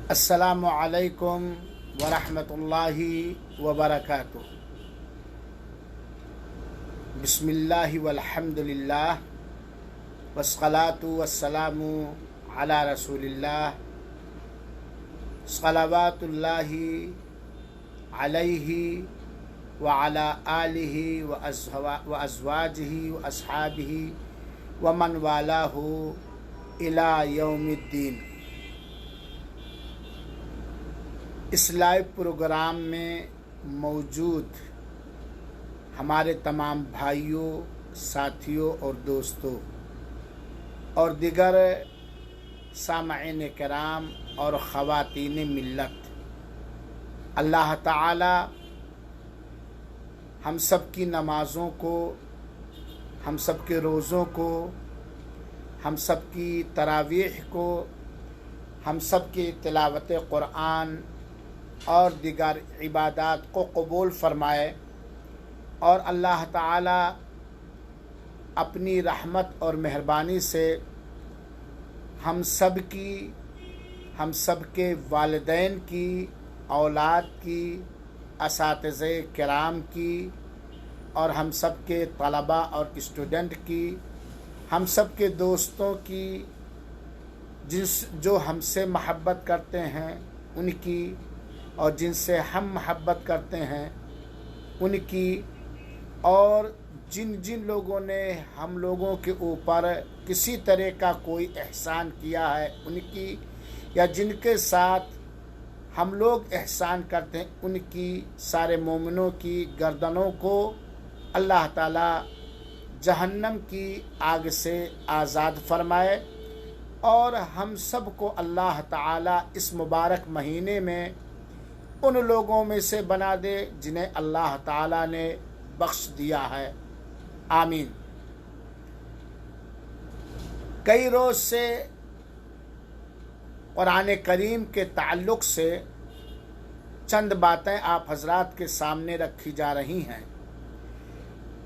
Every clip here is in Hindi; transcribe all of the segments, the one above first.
अस्सलामु अलैकुम वरहमतुल्लाहि वबरकातुह। बिस्मिल्लाहि वल्हम्दुलिल्लाह वस्सलातु वस्सलामु अला रसूलिल्लाह सलवातुल्लाहि अलैहि व अला आलिहि व अज़वाजिहि व अस्हाबिहि व मन वालाहु इला यौमिद्दीन। इस लाइव प्रोग्राम में मौजूद हमारे तमाम भाइयों, साथियों और दोस्तों और दिगर सामईन किराम और ख़वातीन मिल्लत, अल्लाह ताला हम सब की नमाज़ों को, हम सब के रोज़ों को, हम सब की तरावीह को, हम सब की तिलावत क़ुरआन और दिगर इबादात को कबूल फरमाए और अल्लाह ताला अपनी रहमत और मेहरबानी से हम सब के वालिदैन की, औलाद की, असातिज़े किराम की और हम सब के तलबा और स्टूडेंट की, हम सब के दोस्तों की, जो हमसे महब्बत करते हैं उनकी और जिनसे हम महब्बत करते हैं उनकी, और जिन जिन लोगों ने हम लोगों के ऊपर किसी तरह का कोई एहसान किया है उनकी, या जिनके साथ हम लोग एहसान करते हैं उनकी, सारे मोमिनों की गर्दनों को अल्लाह ताला जहन्नम की आग से आज़ाद फरमाए और हम सब को अल्लाह ताला इस मुबारक महीने में उन लोगों में से बना दे जिन्हें अल्लाह ताला ने बख्श दिया है। आमीन। कई रोज़ से कुरान करीम के ताल्लुक़ से चंद बातें आप हजरात के सामने रखी जा रही हैं।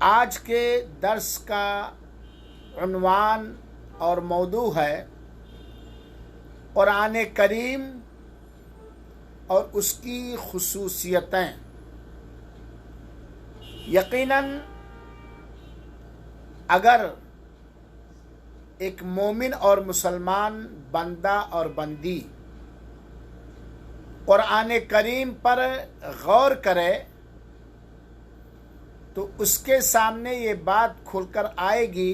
आज के दर्स का उन्वान और मौदू है कुरान करीम और उसकी खुसूसियतें। यकीनन अगर एक मोमिन और मुसलमान बंदा और बंदी कुरान करीम पर गौर करे तो उसके सामने ये बात खुलकर आएगी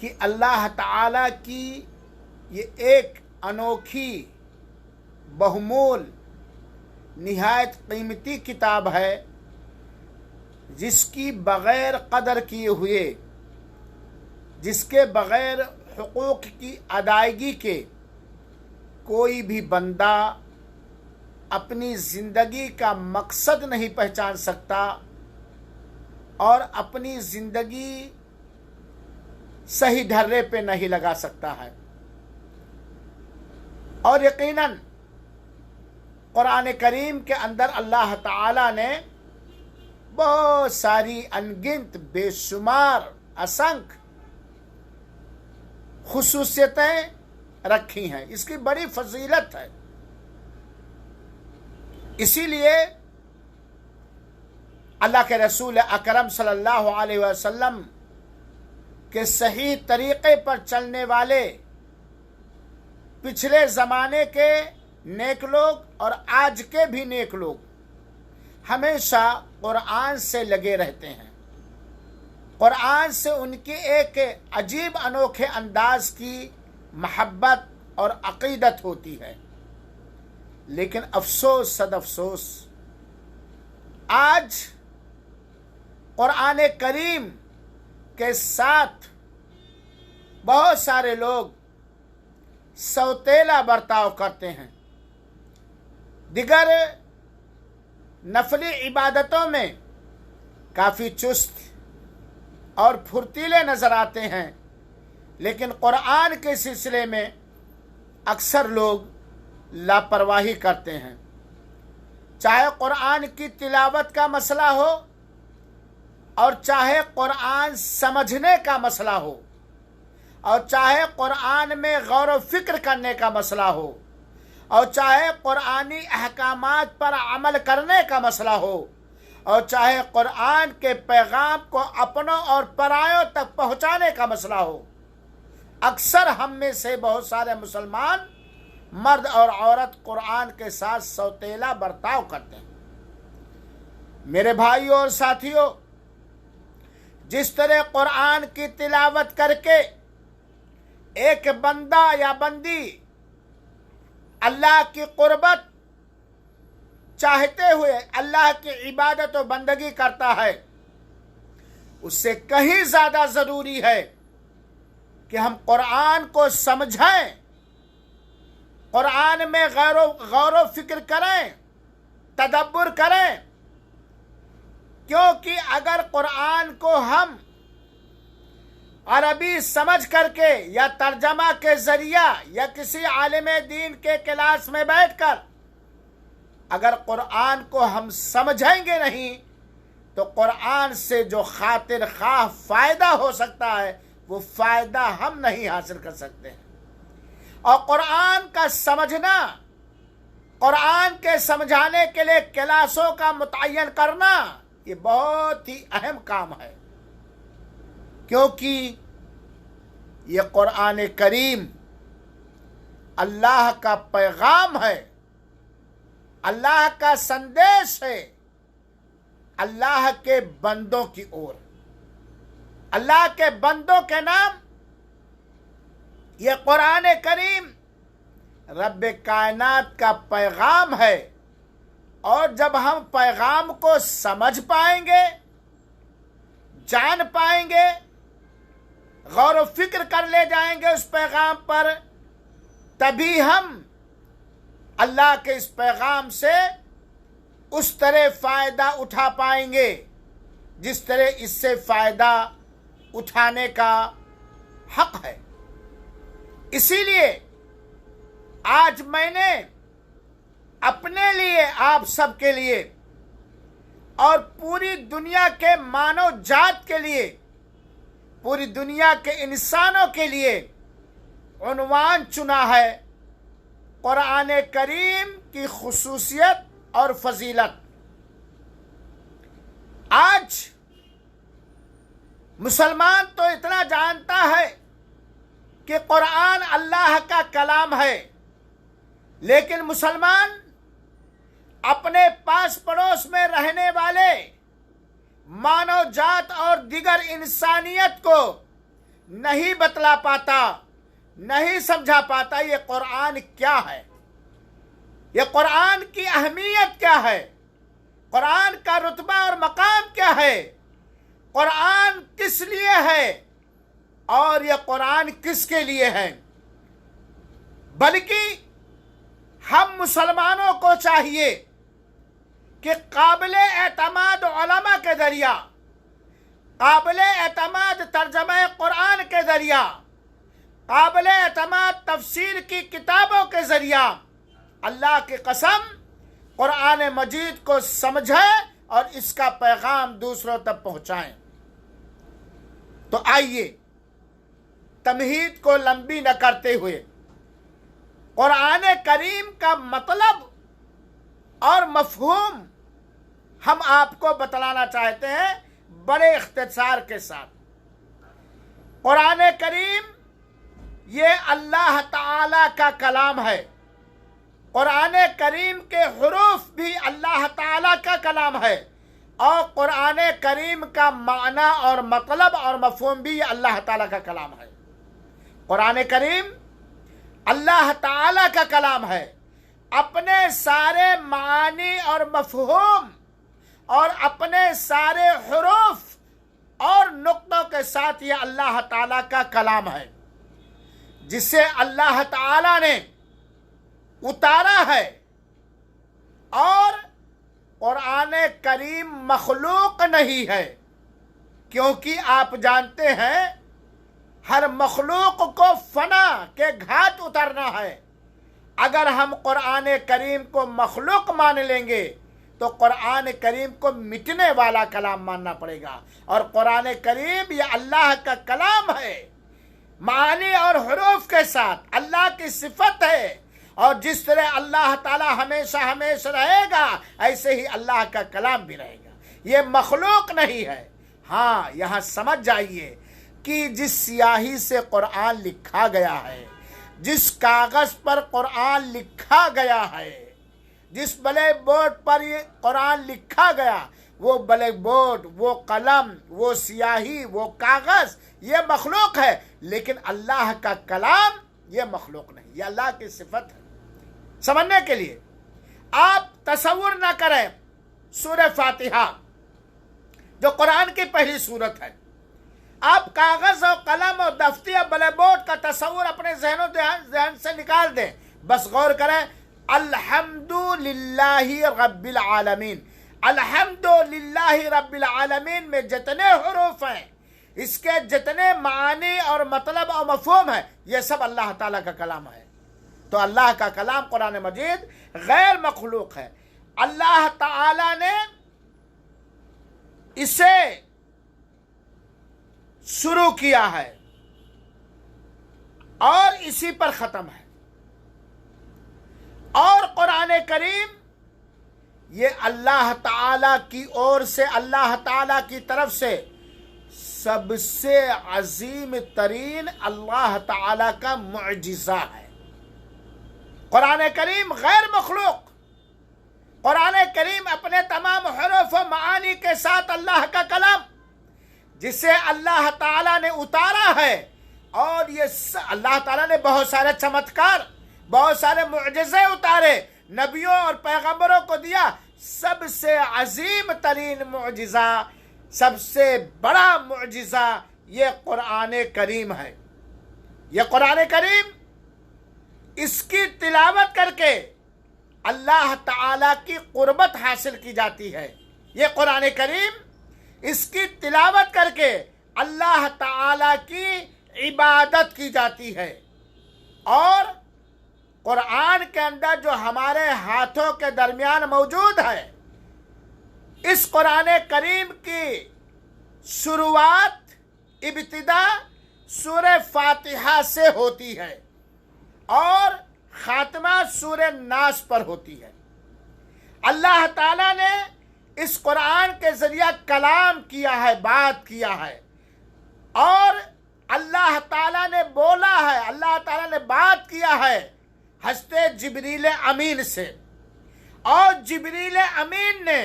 कि अल्लाह ताला की ये एक अनोखी, बहुमूल, निहायत कीमती किताब है जिसकी बग़ैर कदर किए हुए, जिसके बग़ैर हुकूक़ की अदायगी के कोई भी बंदा अपनी ज़िंदगी का मकसद नहीं पहचान सकता और अपनी ज़िंदगी सही ढर्रे पे नहीं लगा सकता है। और यकीनन कुरान करीम के अंदर अल्लाह ताला ने बहुत सारी अनगिनत, बेशुमार, असंख्य खुसूसियतें रखी हैं। इसकी बड़ी फजीलत है। इसीलिए अल्लाह के रसूल अकरम सल्लल्लाहु अलैहि वसल्लम के सही तरीक़े पर चलने वाले पिछले ज़माने के नेक लोग और आज के भी नेक लोग हमेशा कुरान से लगे रहते हैं। कुरान से उनकी एक अजीब अनोखे अंदाज की महब्बत और अक़ीदत होती है। लेकिन अफसोस सद अफसोस, आज कुरान करीम के साथ बहुत सारे लोग सौतेला बर्ताव करते हैं। दिगर नफली इबादतों में काफ़ी चुस्त और फुर्तीले नज़र आते हैं, लेकिन कुरान के सिलसिले में अक्सर लोग लापरवाही करते हैं। चाहे कुरान की तिलावत का मसला हो और चाहे कुरान समझने का मसला हो और चाहे कुरान में गौर व फिक्र करने का मसला हो, और चाहे कुरानी अहकामात पर अमल करने का मसला हो, और चाहे कुरान के पैगाम को अपनों और परायों तक पहुंचाने का मसला हो। अक्सर हम में से बहुत सारे मुसलमान मर्द और औरत कुरान के साथ सौतेला बर्ताव करते हैं। मेरे भाइयों और साथियों, जिस तरह कुरान की तिलावत करके एक बंदा या बंदी अल्लाह की कुर्बत चाहते हुए अल्लाह की इबादत और बंदगी करता है, उससे कहीं ज्यादा जरूरी है कि हम कुरान को समझें, कुरान में गौर फिक्र करें, तदब्बुर करें। क्योंकि अगर कुरान को हम अरबी समझ करके या तर्जमा के जरिया या किसी आलिम दीन के क्लास में बैठकर अगर कुरान को हम समझेंगे नहीं, तो कुरान से जो खातिर खाह फायदा हो सकता है वो फायदा हम नहीं हासिल कर सकते हैं। और कुरान का समझना, कुरान के समझाने के लिए क्लासों का मुतय्यन करना, ये बहुत ही अहम काम है। क्योंकि ये कुरान करीम अल्लाह का पैगाम है, अल्लाह का संदेश है अल्लाह के बंदों की ओर, अल्लाह के बंदों के नाम। ये कुरान करीम रब कायनात का पैगाम है। और जब हम पैगाम को समझ पाएंगे, जान पाएंगे, गौर फिक्र कर ले जाएंगे उस पैगाम पर, तभी हम अल्लाह के इस पैगाम से उस तरह फायदा उठा पाएंगे जिस तरह इससे फायदा उठाने का हक है। इसीलिए आज मैंने अपने लिए, आप सबके लिए और पूरी दुनिया के मानव जात के लिए, पूरी दुनिया के इंसानों के लिए उन्वान चुना है कुरान करीम की खुसूसियत और फजीलत। आज मुसलमान तो इतना जानता है कि कुरान अल्लाह का कलाम है, लेकिन मुसलमान अपने पास पड़ोस में रहने वाले मानव जात और दिगर इंसानियत को नहीं बतला पाता, नहीं समझा पाता ये कुरान क्या है, ये कुरान की अहमियत क्या है, कुरान का रुतबा और मकाम क्या है, कुरान किस लिए है और ये कुरान किसके लिए है। बल्कि हम मुसलमानों को चाहिए कि काबिले एतमाद उलमा के जरिया, काबिले एतमाद तर्जमा कुरान के जरिया, काबिले एतमाद तफसीर की किताबों के जरिया अल्लाह की कसम कुरान मजीद को समझें और इसका पैगाम दूसरों तक पहुंचाएं। तो आइए तमहीद को लंबी न करते हुए कुरान करीम का मतलब और मफहूम हम आपको बतलाना चाहते हैं बड़े इख्तिसार के साथ। कुरान करीम ये अल्लाह ताला का कलाम है। कुरान करीम के हुरूफ भी अल्लाह ताला का कलाम है और कुरान करीम का माना और मतलब और मफहूम भी अल्लाह ताला का कलाम है। कुरान करीम अल्लाह ताला का कलाम है। अपने सारे मानी और मफहूम और अपने सारे हुरूफ और नुक्तों के साथ ये अल्लाह ताला का कलाम है, जिसे अल्लाह ताला ने उतारा है। और कुरान करीम मखलूक नहीं है, क्योंकि आप जानते हैं हर मखलूक को फना के घाट उतरना है। अगर हम कुरान करीम को मखलूक मान लेंगे तो कुरान करीम को मिटने वाला कलाम मानना पड़ेगा। और कुरान करीम ये अल्लाह का कलाम है, मानी और हुरूफ के साथ अल्लाह की सिफत है और जिस तरह अल्लाह ताला हमेशा हमेशा रहेगा ऐसे ही अल्लाह का कलाम भी रहेगा। ये मखलूक नहीं है। हाँ, यहाँ समझ जाइए कि जिस स्याही से कुरान लिखा गया है, जिस कागज पर कुरान लिखा गया है, जिस ब्लैक बोर्ड पर ये कुरान लिखा गया, वो ब्लैक बोर्ड, वो कलम, वो स्याही, वो कागज, ये मखलूक है। लेकिन अल्लाह का कलाम ये मखलूक नहीं, ये अल्लाह की सिफत है। समझने के लिए आप तसव्वुर ना करें, सूरह फातिहा जो कुरान की पहली सूरत है, आप कागज और कलम और दफ्ती और ब्लैक बोर्ड का तसव्वुर अपने ज़हन से निकाल दें। बस गौर करें, अल्हम्दुलिल्लाहि रब्बिल आलमीन, अल्हम्दुलिल्लाहि रब्बिल आलमीन में जितने हुरूफ हैं, इसके जितने मानी और मतलब और मफहूम है, ये सब अल्लाह ताला का कलाम है। तो अल्लाह का कलाम कुरान मजीद गैर मखलूक है। अल्लाह ताला ने इसे शुरू किया है और इसी पर खत्म है। और कुरान करीम ये अल्लाह ताला की ओर से, अल्लाह ताला की तरफ से सबसे अजीम तरीन अल्लाह ताला का मुअजिज़ा है। कुरान करीम गैर मखलूक, कुरान करीम अपने तमाम हुरूफ व मानी के साथ अल्लाह का कलाम, जिसे अल्लाह ताला ने उतारा है। और ये अल्लाह ताला ने बहुत सारे चमत्कार, बहुत सारे मुअजिज़े उतारे, नबियों और पैगंबरों को दिया। सबसे अजीम तरीन मुअजिज़ा, सबसे बड़ा मुअजिज़ा ये कुरान करीम है। ये कुरान करीम, इसकी तिलावत करके अल्लाह ताला की कुर्बत हासिल की जाती है। ये कुरान करीम, इसकी तिलावत करके अल्लाह ताला की इबादत की जाती है। और कुरान के अंदर जो हमारे हाथों के दरमियान मौजूद है, इस कुरान करीम की शुरुआत, इब्तिदा सूरह फातिहा से होती है और खात्मा सूरह नास पर होती है। अल्लाह ताला ने इस कुरान के जरिए कलाम किया है, बात किया है। और अल्लाह ताला ने बोला है, अल्लाह ताला ने बात किया है हज़रत जिब्रील अमीन से। और जिब्रील अमीन ने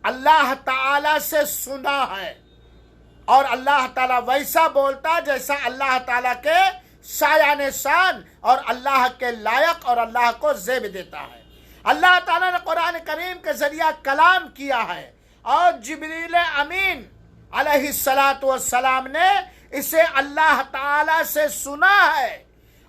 अल्लाह ताला से सुना है। और अल्लाह ताला वैसा बोलता जैसा अल्लाह ताला के शायान शान और अल्लाह के लायक और अल्लाह को ज़ेब देता है। अल्लाह ताला ने कुरान करीम के जरिए कलाम किया है और जिब्रील अमीन अलैहिस्सलातु वस्सलाम ने इसे अल्लाह ताला से सुना है।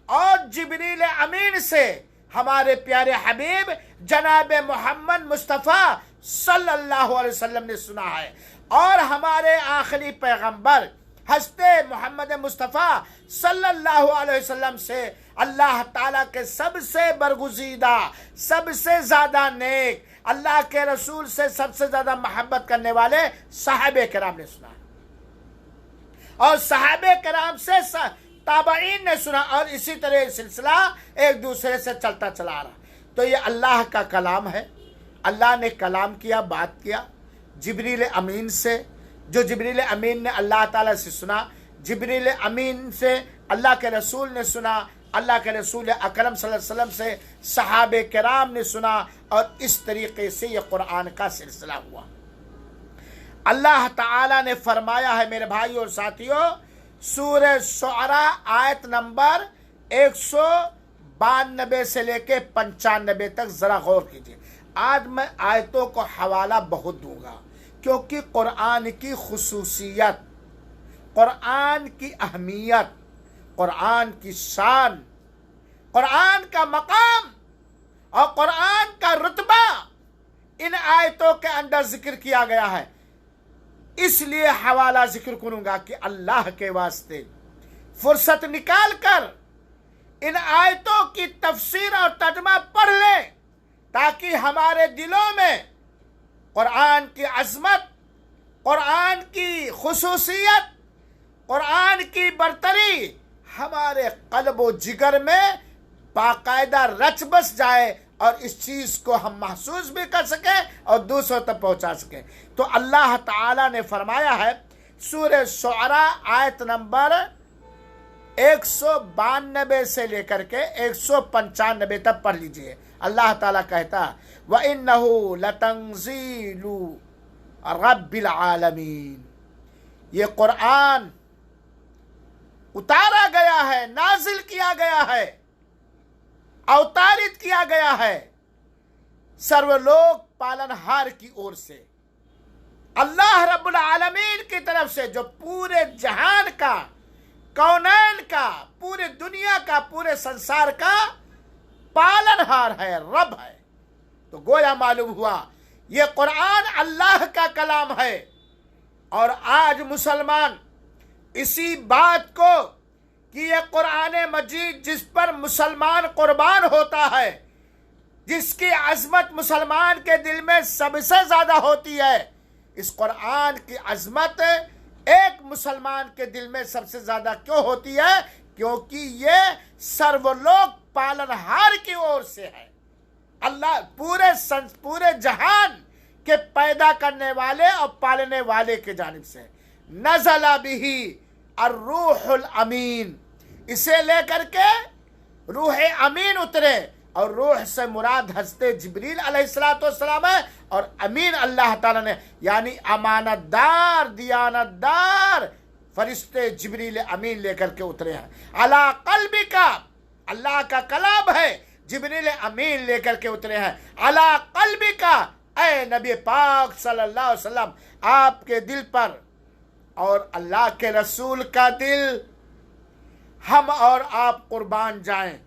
और जिब्रील अमीन से हमारे प्यारे हबीब जनाब मोहम्मद मुस्तफ़ा सल्लल्लाहु अलैहि वसल्लम ने सुना है। और हमारे आखिरी पैगंबर हज़रत मोहम्मद मुस्तफ़ा सल्लल्लाहु अलैहि वसल्लम से अल्लाह ताला के सबसे बरगुज़ीदा, सबसे ज़्यादा नेक, अल्लाह के रसूल से सबसे ज़्यादा मोहब्बत करने वाले सहाबे किराम ने सुना और सहाबे किराम से ताबईन ने सुना। और इसी तरह सिलसिला एक दूसरे से चलता चला रहा। तो ये अल्लाह का कलाम है। अल्लाह ने कलाम किया, बात किया जिब्रील अमीन से, जो जिब्रील अमीन ने अल्लाह ताला से सुना। जिब्रील अमीन से अल्लाह के रसूल ने सुना, अल्लाह के रसूल अकरम सल्लल्लाहु अलैहि वसल्लम से सहाबे किराम ने सुना। और इस तरीके से ये कुरान का सिलसिला हुआ। अल्लाह ताला ने फरमाया है मेरे भाई और साथियों, सूरह शुअरा आयत नंबर 192 से लेके 95 तक जरा गौर कीजिए। आज मैं आयतों को हवाला बहुत दूंगा क्योंकि कुरान की खुसूसियत, कुरान की अहमियत, कुरान की शान, कुरान का मकाम और कुरान का रुतबा इन आयतों के अंदर जिक्र किया गया है। इसलिए हवाला जिक्र करूंगा कि अल्लाह के वास्ते फुर्सत निकाल कर इन आयतों की तफसीर और तर्जुमा पढ़ लें ताकि हमारे दिलों में कुरान की अजमत, कुरान की खुसूसियत, कुरान की बरतरी हमारे कल्ब व जिगर में बाकायदा रच बस जाए और इस चीज को हम महसूस भी कर सके और दूसरों तक पहुंचा सके। तो अल्लाह ताला ने फरमाया है, सूरह शुअरा आयत नंबर 192 से लेकर के 195 तक पढ़ लीजिए। अल्लाह ताला कहता, व इन्नहु लतंजीलु रब्बिल आलमीन, ये कुरान उतारा गया है, नाजिल किया गया है, अवतारित किया गया है सर्वलोक पालनहार की ओर से, अल्लाह रब्बुल आलमीन की तरफ से, जो पूरे जहान का, कौनैन का, पूरे दुनिया का, पूरे संसार का पालनहार है, रब है। तो गोया मालूम हुआ ये कुरान अल्लाह का कलाम है। और आज मुसलमान इसी बात को कि ये कुरान मजीद जिस पर मुसलमान कुर्बान होता है, जिसकी अजमत मुसलमान के दिल में सबसे ज्यादा होती है, इस कुरान की अजमत एक मुसलमान के दिल में सबसे ज्यादा क्यों होती है? क्योंकि ये सर्वलोक पालनहार की ओर से है। अल्लाह पूरे जहान के पैदा करने वाले और पालने वाले के जानिब से नज़ला बिही अर्रूहुल अमीन, इसे लेकर के रूह अमीन उतरे। और रूह से मुराद हस्ते जिब्रील अलैहिस्सलाम है, और अमीन अल्लाह ताला ने यानी अमानतदार, दियानतदार फरिश्ते जिब्रील अमीन लेकर के उतरे हैं। अला कल्बी का, अल्लाह का कलाम है, जिब्रील अमीन लेकर के उतरे हैं। अला कल्बी का, ऐ नबी पाक सल्लल्लाहु अलैहि वसल्लम, आपके दिल पर और अल्लाह के रसूल का दिल, हम और आप कुर्बान जाएं।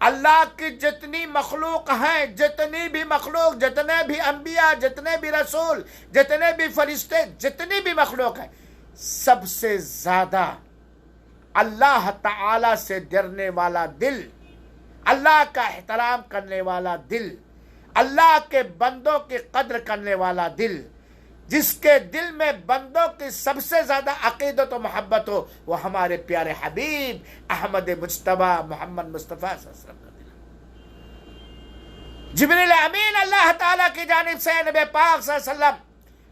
अल्लाह की जितनी मखलूक हैं, जितनी भी मखलूक, जितने भी अंबिया, जितने भी रसूल, जितने भी फरिश्ते, जितनी भी मखलूक है, सबसे ज्यादा अल्लाह ताला से डरने वाला दिल, अल्लाह का एहतराम करने वाला दिल, अल्लाह के बंदों की कद्र करने वाला दिल, जिसके दिल में बंदों की सबसे ज्यादा अकीदत और मोहब्बत हो, वो हमारे प्यारे हबीब अहमद मुज्तबा मोहम्मद मुस्तफ़ा सल्लल्लाहु अलैहि वसल्लम का दिल। जिब्रील अमीन अल्लाह ताला की जानिब से नबी पाक सल्लल्लाहु अलैहि वसल्लम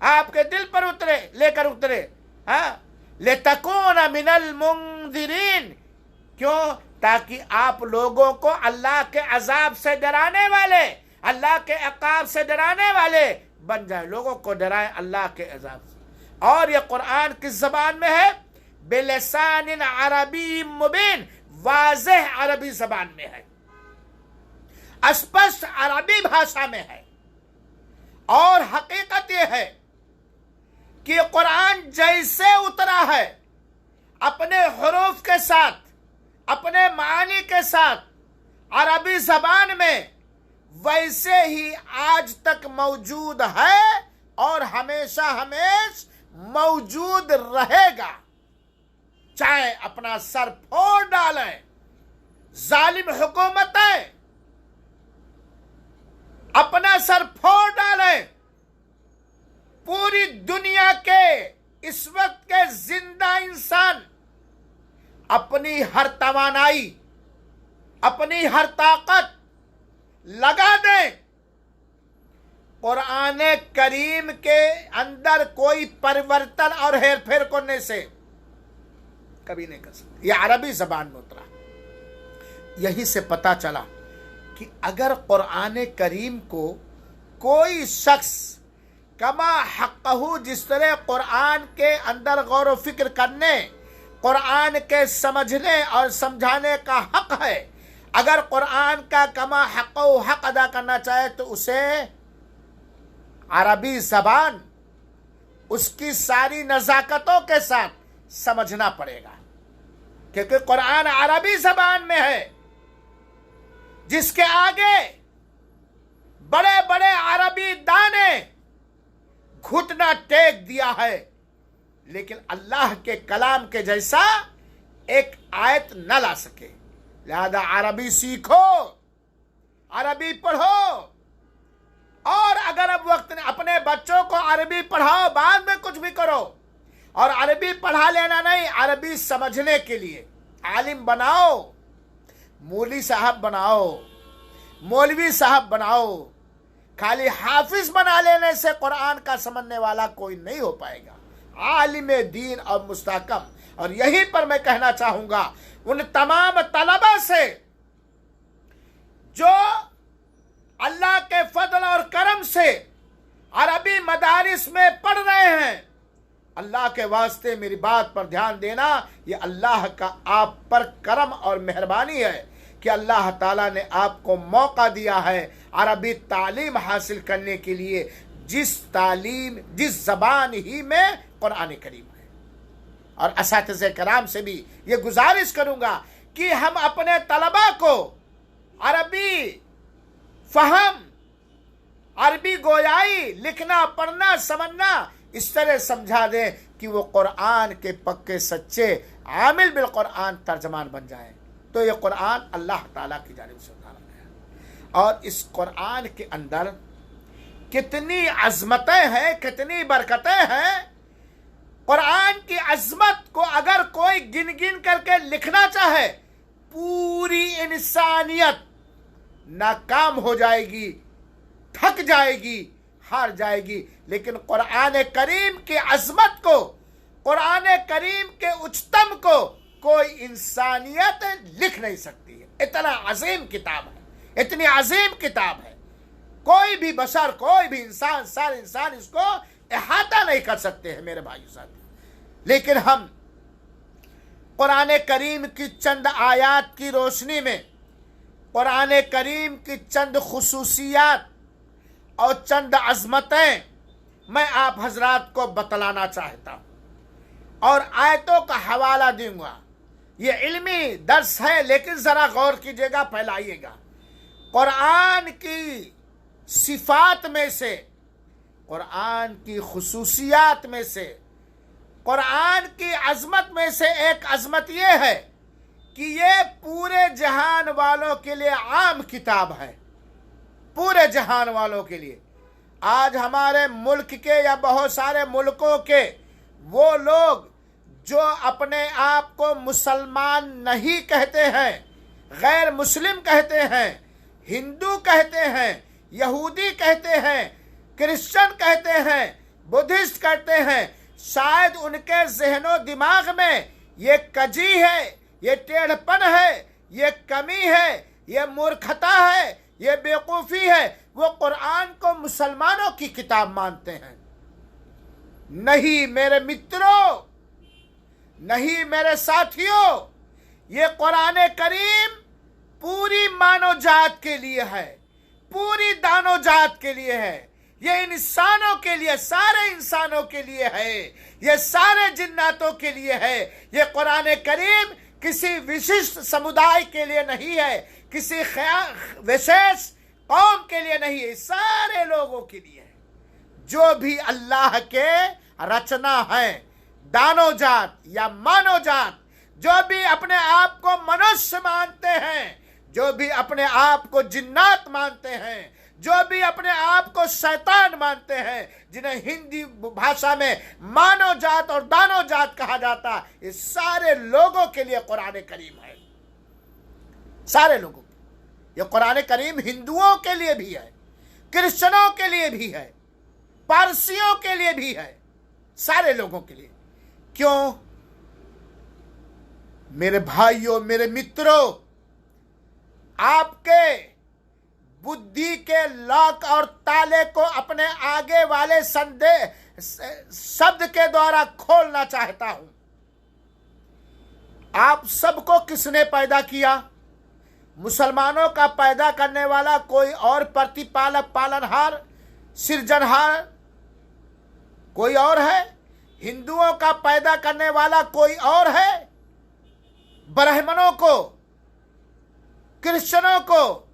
आपके दिल पर उतरे, लेकर उतरे। हाँ, लितकूना मिनल मुंदिरीन, क्यों? ताकि आप लोगों को अल्लाह के अजाब से डराने वाले, अल्लाह के अकाब से डराने वाले बन जाए, लोगों को डराए अल्लाह के अजाब से। और ये कुरान किस जबान में है? बिलिसानिन अरबी मुबीन, वाज़ेह अरबी जबान में है, स्पष्ट अरबी भाषा में है। और हकीकत ये है कि कुरान जैसे उतरा है, अपने हुरूफ के साथ, अपने मानी के साथ, अरबी जबान में, वैसे ही आज तक मौजूद है और हमेशा मौजूद रहेगा। चाहे अपना सर फोड़ डालें जालिम हुकूमतें, अपना सर फोड़ डालें, पूरी दुनिया के इस वक्त के जिंदा इंसान अपनी हर तवानाई, अपनी हर ताकत लगा दें, कुरान करीम के अंदर कोई परिवर्तन और हेरफेर करने से कभी नहीं कर सकते। यह अरबी जबान में उतरा। यही से पता चला कि अगर कुरान करीम को कोई शख्स कमा हक़हू, जिस तरह कुरान के अंदर गौर व फिक्र करने, कुरान के समझने और समझाने का हक है, अगर कुरान का कमा हक़हू हक अदा करना चाहे तो उसे अरबी जबान उसकी सारी नज़ाकतों के साथ समझना पड़ेगा, क्योंकि कुरान अरबी जबान में है, जिसके आगे बड़े बड़े अरबी दाने घुटना टेक दिया है, लेकिन अल्लाह के कलाम के जैसा एक आयत न ला सके। लिहाजा अरबी सीखो, अरबी पढ़ो, और अगर अब वक्त अपने बच्चों को अरबी पढ़ाओ, बाद में कुछ भी करो, और अरबी पढ़ा लेना नहीं, अरबी समझने के लिए आलिम बनाओ, मौली साहब बनाओ, मौलवी साहब बनाओ। खाली हाफिज बना लेने से कुरान का समझने वाला कोई नहीं हो पाएगा, आलिम दीन और मुस्तहकम। और यहीं पर मैं कहना चाहूंगा उन तमाम तलबा से जो अल्लाह के फजल और करम से अरबी मदारिस में पढ़ रहे हैं, अल्लाह के वास्ते मेरी बात पर ध्यान देना। ये अल्लाह का आप पर करम और मेहरबानी है कि अल्लाह ताला ने आपको मौका दिया है अरबी तालीम हासिल करने के लिए, जिस जबान ही में कुरान करीम है। और असातिज़े कराम से भी ये गुजारिश करूंगा कि हम अपने तलबा को अरबी फहम, अरबी गोयाई, लिखना पढ़ना समझना इस तरह समझा दें कि वो कुरान के पक्के सच्चे आमिल बिल कुरान तर्जमान बन जाए। तो ये कुरान अल्लाह ताला की जानिब से उतारा गया। और इस कुरान के अंदर कितनी अजमतें हैं, कितनी बरकतें हैं। कुरान की अजमत को अगर कोई गिन गिन करके लिखना चाहे, पूरी इंसानियत नाकाम हो जाएगी, थक जाएगी, हार जाएगी। लेकिन कुरान करीम की अजमत को, कुरान करीम के उच्चतम को कोई इंसानियत लिख नहीं सकती है। इतना अजीम किताब है, इतनी अजीम किताब है। कोई भी बशर, कोई भी इंसान, सारे इंसान इसको अहाता नहीं कर सकते हैं मेरे भाइयों साथियों। लेकिन हम कुरान करीम की चंद आयात की रोशनी में, कुरान करीम की चंद खुसूसियात और चंद अजमतें मैं आप हजरात को बतलाना चाहता हूं और आयतों का हवाला दूंगा। ये इल्मी दर्स है, लेकिन जरा गौर कीजिएगा, फैलाइएगा। कुरान की सिफात में से, कुरान की खुसूसियात में से, कुरान की अजमत में से एक अजमत ये है कि ये पूरे जहान वालों के लिए आम किताब है, पूरे जहान वालों के लिए। आज हमारे मुल्क के या बहुत सारे मुल्कों के वो लोग जो अपने आप को मुसलमान नहीं कहते हैं, गैर मुस्लिम कहते हैं, हिंदू कहते हैं, यहूदी कहते हैं, क्रिश्चियन कहते हैं, बुद्धिस्ट कहते हैं, शायद उनके ज़हनो दिमाग में ये कजी है, ये टेढ़पन है, ये कमी है, ये मूर्खता है, ये बेवकूफ़ी है। वो कुरान को मुसलमानों की किताब मानते हैं। नहीं मेरे मित्रों, नहीं मेरे साथियों, ये कुरान करीम पूरी मानव जात के लिए है, पूरी दानो जात के लिए है। ये इंसानों के लिए, सारे इंसानों के लिए है, ये सारे जिन्नातों के लिए है। ये कुरान करीम किसी विशिष्ट समुदाय के लिए नहीं है, किसी विशेष कौम के लिए नहीं है, सारे लोगों के लिए है। जो भी अल्लाह के रचना है, दानो जात या मानव जात, जो भी अपने आप को मनुष्य मानते हैं, जो भी अपने आप को जिन्नात मानते हैं, जो भी अपने आप को शैतान मानते हैं, जिन्हें हिंदी भाषा में मानव जात और दानो जात कहा जाता, इस सारे लोगों के लिए कुरान करीम है। सारे लोगों, ये कुरान करीम हिंदुओं के लिए भी है, क्रिश्चियनों के लिए भी है, पारसियों के लिए भी है, सारे लोगों के लिए। क्यों मेरे भाइयों, मेरे मित्रों, आपके बुद्धि के लॉक और ताले को अपने आगे वाले शब्द के द्वारा खोलना चाहता हूं। आप सबको किसने पैदा किया? मुसलमानों का पैदा करने वाला कोई और प्रतिपालक, पालनहार, सृजनहार कोई और है? हिंदुओं का पैदा करने वाला कोई और है? ब्राह्मणों को, क्रिश्चियनों को,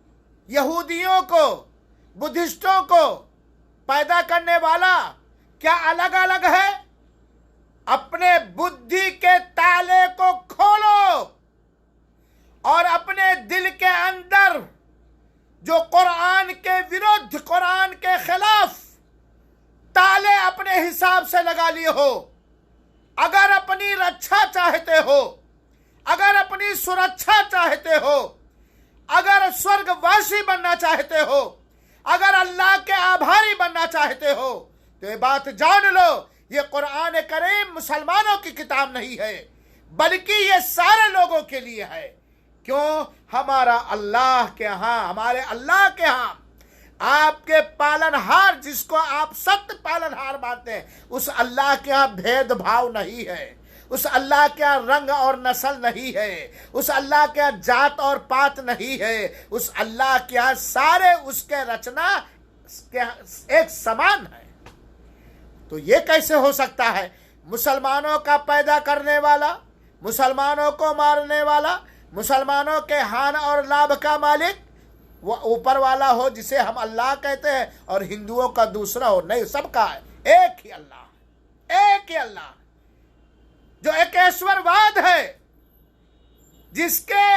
यहूदियों को, बुद्धिस्टों को पैदा करने वाला क्या अलग अलग है? अपने बुद्धि के ताले को खोलो और अपने दिल के अंदर जो कुरान के विरुद्ध, कुरान के खिलाफ ताले अपने हिसाब से लगा लिए हो, अगर अपनी रक्षा चाहते हो, अगर अपनी सुरक्षा चाहते हो, स्वर्गवासी बनना चाहते हो, अगर अल्लाह के आभारी बनना चाहते हो, तो ये बात जान लो, ये कुरान करीम मुसलमानों की किताब नहीं है, बल्कि ये सारे लोगों के लिए है। क्यों? हमारा अल्लाह के यहाँ, हमारे अल्लाह के यहाँ आपके पालनहार, जिसको आप सत्य पालनहार मानते हैं, उस अल्लाह के यहाँ भेदभाव नहीं है, उस अल्लाह के यहाँ रंग और नस्ल नहीं है, उस अल्लाह के यहाँ जात और पात नहीं है, उस अल्लाह के यहाँ सारे उसके रचना एक समान है। तो ये कैसे हो सकता है? मुसलमानों का पैदा करने वाला, मुसलमानों को मारने वाला, मुसलमानों के हान और लाभ का मालिक वो ऊपर वाला हो जिसे हम अल्लाह कहते हैं, और हिंदुओं का दूसरा हो? नहीं, सबका है, एक ही अल्लाह, एक ही अल्लाह, जो एकेश्वरवाद है, जिसके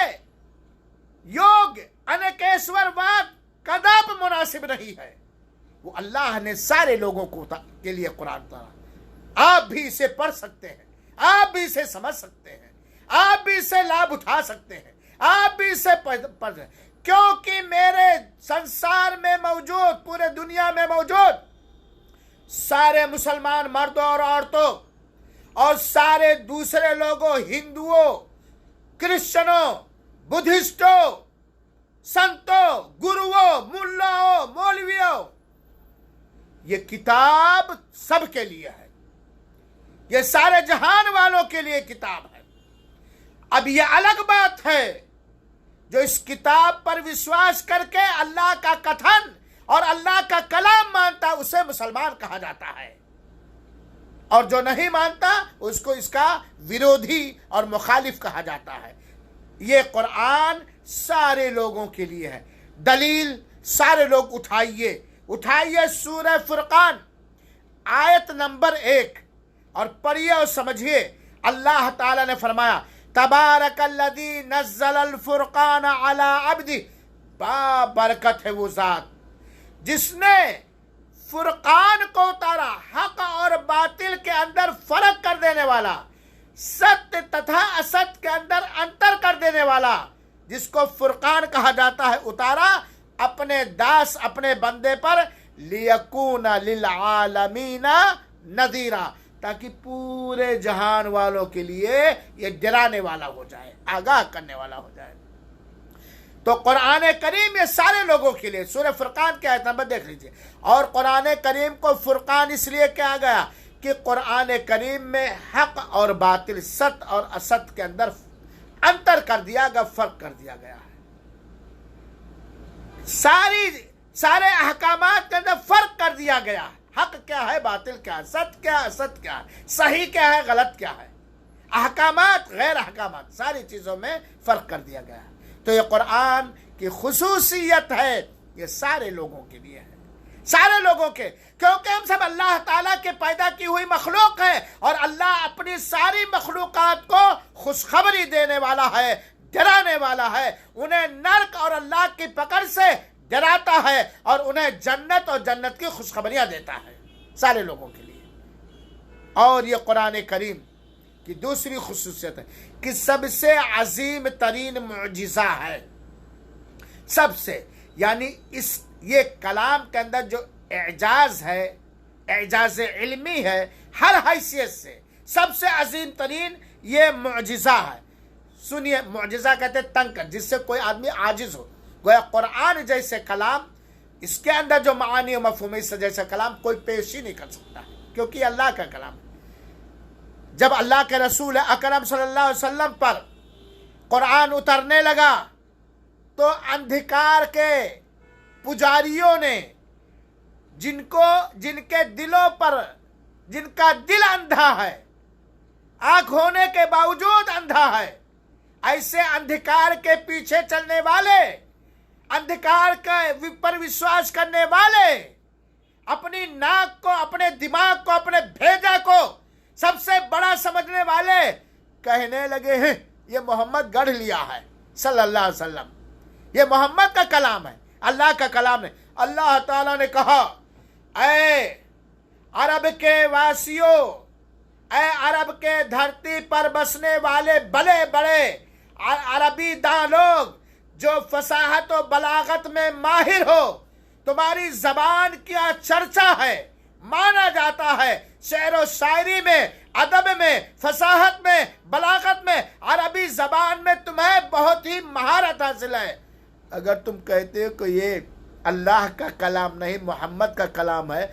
योग अनेकेश्वरवाद कदाप मुनासिब नहीं है। वो अल्लाह ने सारे लोगों को के लिए कुरान उतारा। आप भी इसे पढ़ सकते हैं, आप भी इसे समझ सकते हैं, आप भी इससे लाभ उठा सकते हैं, आप भी इसे पढ़, क्योंकि मेरे संसार में मौजूद, पूरे दुनिया में मौजूद सारे मुसलमान मर्दों और औरतों और सारे दूसरे लोगों, हिंदुओं, क्रिश्चियनों, बुद्धिस्टों, संतों, गुरुओं, मुल्लाओं, मौलवियों, ये किताब सबके लिए है, ये सारे जहान वालों के लिए किताब है। अब ये अलग बात है जो इस किताब पर विश्वास करके अल्लाह का कथन और अल्लाह का कलाम मानता, उसे मुसलमान कहा जाता है, और जो नहीं मानता उसको इसका विरोधी और मुखालिफ कहा जाता है। ये कुरान सारे लोगों के लिए है। दलील सारे लोग उठाइए सूरह फुरकान आयत नंबर 1 और पढ़िए और समझिए। अल्लाह ताला ने फरमाया, तबारकल्लज़ी नज़्ज़लल फुरकान अला अब्दी, बाबरकत है वो जात जिसने फुरकान को उतारा, हक और बातिल के अंदर फर्क कर देने वाला, सत्य तथा असत्य के अंदर अंतर कर देने वाला, जिसको फुरकान कहा जाता है, उतारा अपने दास, अपने बंदे पर, लियकूना लिल आलमीना नज़ीरा, ताकि पूरे जहान वालों के लिए ये डराने वाला हो जाए, आगाह करने वाला हो जाए। तो कुरान करीम ये सारे लोगों के लिए, सूरह फुरकान के आयत नंबर देख लीजिए। और कुरान करीम को फुरकान इसलिए कहा गया कि कुरान करीम में हक और बातिल, सत्य और असत्य के अंदर अंतर कर दिया गया, फर्क कर दिया गया है। सारे अहकामात के अंदर फर्क कर दिया गया है। हक क्या है, बातिल क्या है, सत्य क्या है, असत्य क्या है, सही क्या है, गलत क्या है, अहकामात गैर अहकामात, सारी चीजों में फर्क कर दिया गया है। तो ये कुरान की खुसूसियत है, ये सारे लोगों के लिए है, सारे लोगों के, क्योंकि हम सब अल्लाह ताला के पैदा की हुई मखलूक है, और अल्लाह अपनी सारी मखलूकात को खुशखबरी देने वाला है, डराने वाला है, उन्हें नर्क और अल्लाह की पकड़ से डराता है, और उन्हें जन्नत और जन्नत की खुशखबरियां देता है सारे लोगों के लिए। और ये कुरान करीम की दूसरी खुसूसियत है कि सबसे अजीम तरीन मुअजिज़ा है, सबसे, यानी इस ये कलाम के अंदर जो एजाज है, एजाज इल्मी है, हर हैसियत से सबसे अजीम तरीन ये मुअजिज़ा है। सुनिए, मुअजिज़ा कहते तंग कर, जिससे कोई आदमी आजिज हो। गोया कुरान जैसे कलाम, इसके अंदर जो मानी और मफहूम, इससे जैसा कलाम कोई पेश ही नहीं कर सकता, क्योंकि अल्लाह का कलाम। जब अल्लाह के रसूल अकरम सल्लल्लाहु अलैहि वसल्लम पर कुरान उतरने लगा, तो अंधकार के पुजारियों ने, जिनके दिलों पर, जिनका दिल अंधा है, आंख होने के बावजूद अंधा है, ऐसे अंधकार के पीछे चलने वाले, अंधकार के पर विश्वास करने वाले, अपनी नाक को, अपने दिमाग को, अपने भेजा को सबसे बड़ा समझने वाले कहने लगे हैं ये मोहम्मद गढ़ लिया है सल्लल्लाहु अलैहि वसल्लम, ये मोहम्मद का कलाम है, अल्लाह का कलाम है। अल्लाह ताला ने कहा, ऐ अरब के वासियों, ऐ अरब के धरती पर बसने वाले बड़े बड़े अरबी दां लोग, जो फसाहत और बलागत में माहिर हो, तुम्हारी जबान क्या चर्चा है, माना जाता है, शेर व शायरी में, अदब में, फसाहत में, बलागत में, अरबी जबान में तुम्हें बहुत ही महारत हासिल है। अगर तुम कहते हो कि ये अल्लाह का कलाम नहीं मोहम्मद का कलाम है,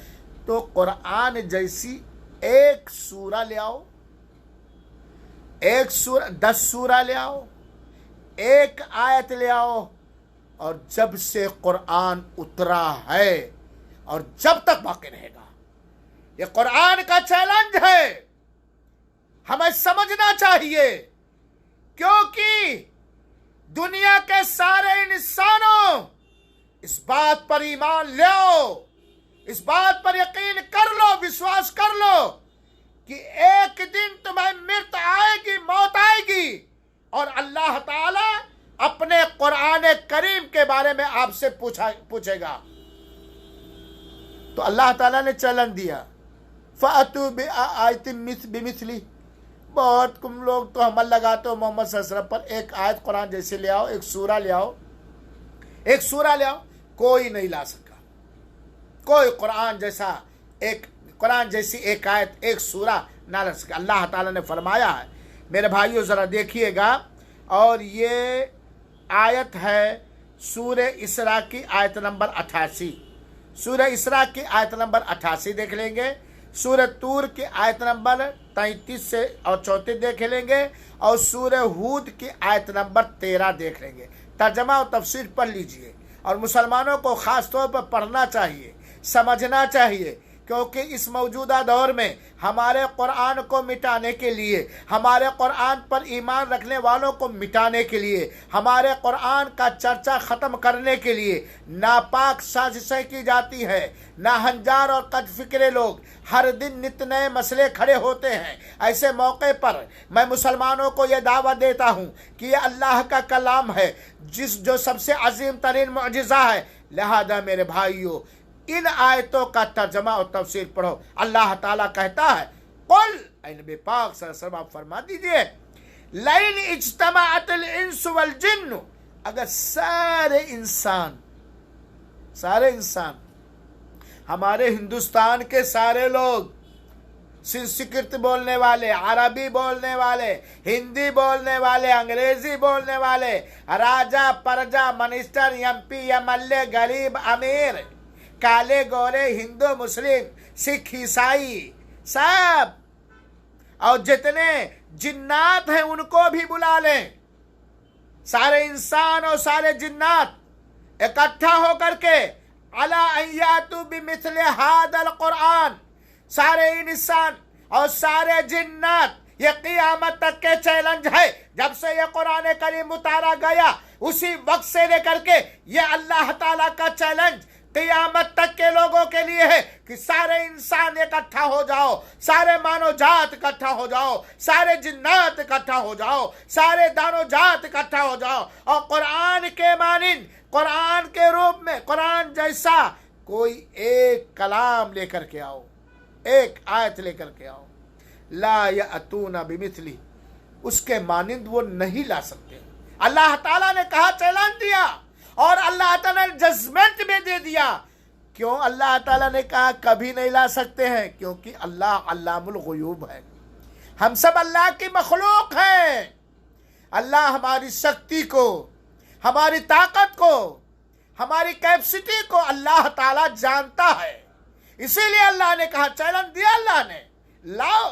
तो कुरान जैसी एक सूरा ले आओ, एक सूरा 10 सूरा ले आओ, एक आयत ले आओ, और जब से कुरान उतरा है और जब तक बाकी रहेगा, ये कुरान का चैलेंज है, हमें समझना चाहिए। क्योंकि दुनिया के सारे इंसानों इस बात पर ईमान लो, इस बात पर यकीन कर लो, विश्वास कर लो कि एक दिन तुम्हें मृत्यु आएगी, मौत आएगी, और अल्लाह ताला अपने कुरान करीम के बारे में आपसे पूछेगा। तो अल्लाह ताला ने चैलेंज दिया, फ़अतू बिमिस्ली, बहुत तुम लोग तो अमल लगाते हो मोहम्मद सल्लल्लाहु अलैहि वसल्लम पर, एक आयत कुरान जैसे ले आओ, एक सूरा ले आओ, एक सूरा ले आओ। कोई नहीं ला सका, कोई कुरान जैसी एक आयत, एक सूरा ना ला सका। अल्लाह ताला ने फरमाया है, मेरे भाइयों जरा देखिएगा, और ये आयत है सूरह इसरा की आयत नंबर 88, सूरह इसरा की आयत नंबर 88 देख लेंगे, सूरह तूर की आयत नंबर 33 से और 34 देख लेंगे, और सूरह हूद की आयत नंबर 13 देख लेंगे। तर्जमा और तफसीर पढ़ लीजिए, और मुसलमानों को ख़ास तौर पर पढ़ना चाहिए, समझना चाहिए, क्योंकि इस मौजूदा दौर में हमारे कुरान को मिटाने के लिए, हमारे कुरान पर ईमान रखने वालों को मिटाने के लिए, हमारे कुरान का चर्चा ख़त्म करने के लिए नापाक साजिशें की जाती है। नाहंजार और कदफिक्रे लोग हर दिन नित नए मसले खड़े होते हैं। ऐसे मौके पर मैं मुसलमानों को यह दावत देता हूँ कि यह अल्लाह का कलाम है, जो सबसे अजीम तरीन मुअजिज़ा है। लिहाजा मेरे भाइयों, इन आयतों का तर्जमा और तफसीर पढ़ो। अल्लाह ताला कहता है, कुल नबी पाक सल्लल्लाहु अलैहि वसल्लम आप फरमा दीजिए, लइन इज्तमाअतिल इंसु वल जिन्न, अगर सारे इंसान हमारे हिंदुस्तान के सारे लोग, संस्कृत बोलने वाले, अरबी बोलने वाले, हिंदी बोलने वाले, अंग्रेजी बोलने वाले, राजा प्रजा, मिनिस्टर, एमपी, एमएलए, गरीब अमीर, काले गोरे, हिंदू मुस्लिम, सिख ईसाई, सब, और जितने जिन्नात हैं उनको भी बुला लें, सारे इंसान और सारे जिन्नात इकट्ठा होकर के अला अय्यातु बिमिस्ले हादल कुरान, सारे इंसान और सारे जिन्नात, ये क़ियामत तक के चैलेंज है। जब से ये कुरान करीम उतारा गया उसी वक्त से लेकर के ये अल्लाह ताला का चैलेंज क़ियामत तक के लोगों के लिए है कि सारे इंसान इकट्ठा हो जाओ, सारे मानव जात इकट्ठा हो जाओ, सारे जिन्नात इकट्ठा हो जाओ, सारे दानो जात इकट्ठा हो जाओ, और कुरान के मानिंद, कुरान के रूप में, कुरान जैसा कोई एक कलाम लेकर के आओ, एक आयत लेकर के आओ। ला यअतूना बिमिस्ली, उसके मानिंद वो नहीं ला सकते। अल्लाह ताला ने कहा, चैलेंज दिया, और अल्लाह ताला ने जजमेंट में दे दिया। क्यों अल्लाह ताला ने कहा कभी नहीं ला सकते हैं? क्योंकि अल्लाह अल्लामुल गुयूब है, हम सब अल्लाह की मखलूक हैं। अल्लाह हमारी शक्ति को, हमारी ताकत को, हमारी कैपेसिटी को अल्लाह ताला जानता है। इसीलिए अल्लाह ने कहा, चैलेंज दिया अल्लाह ने, लाओ,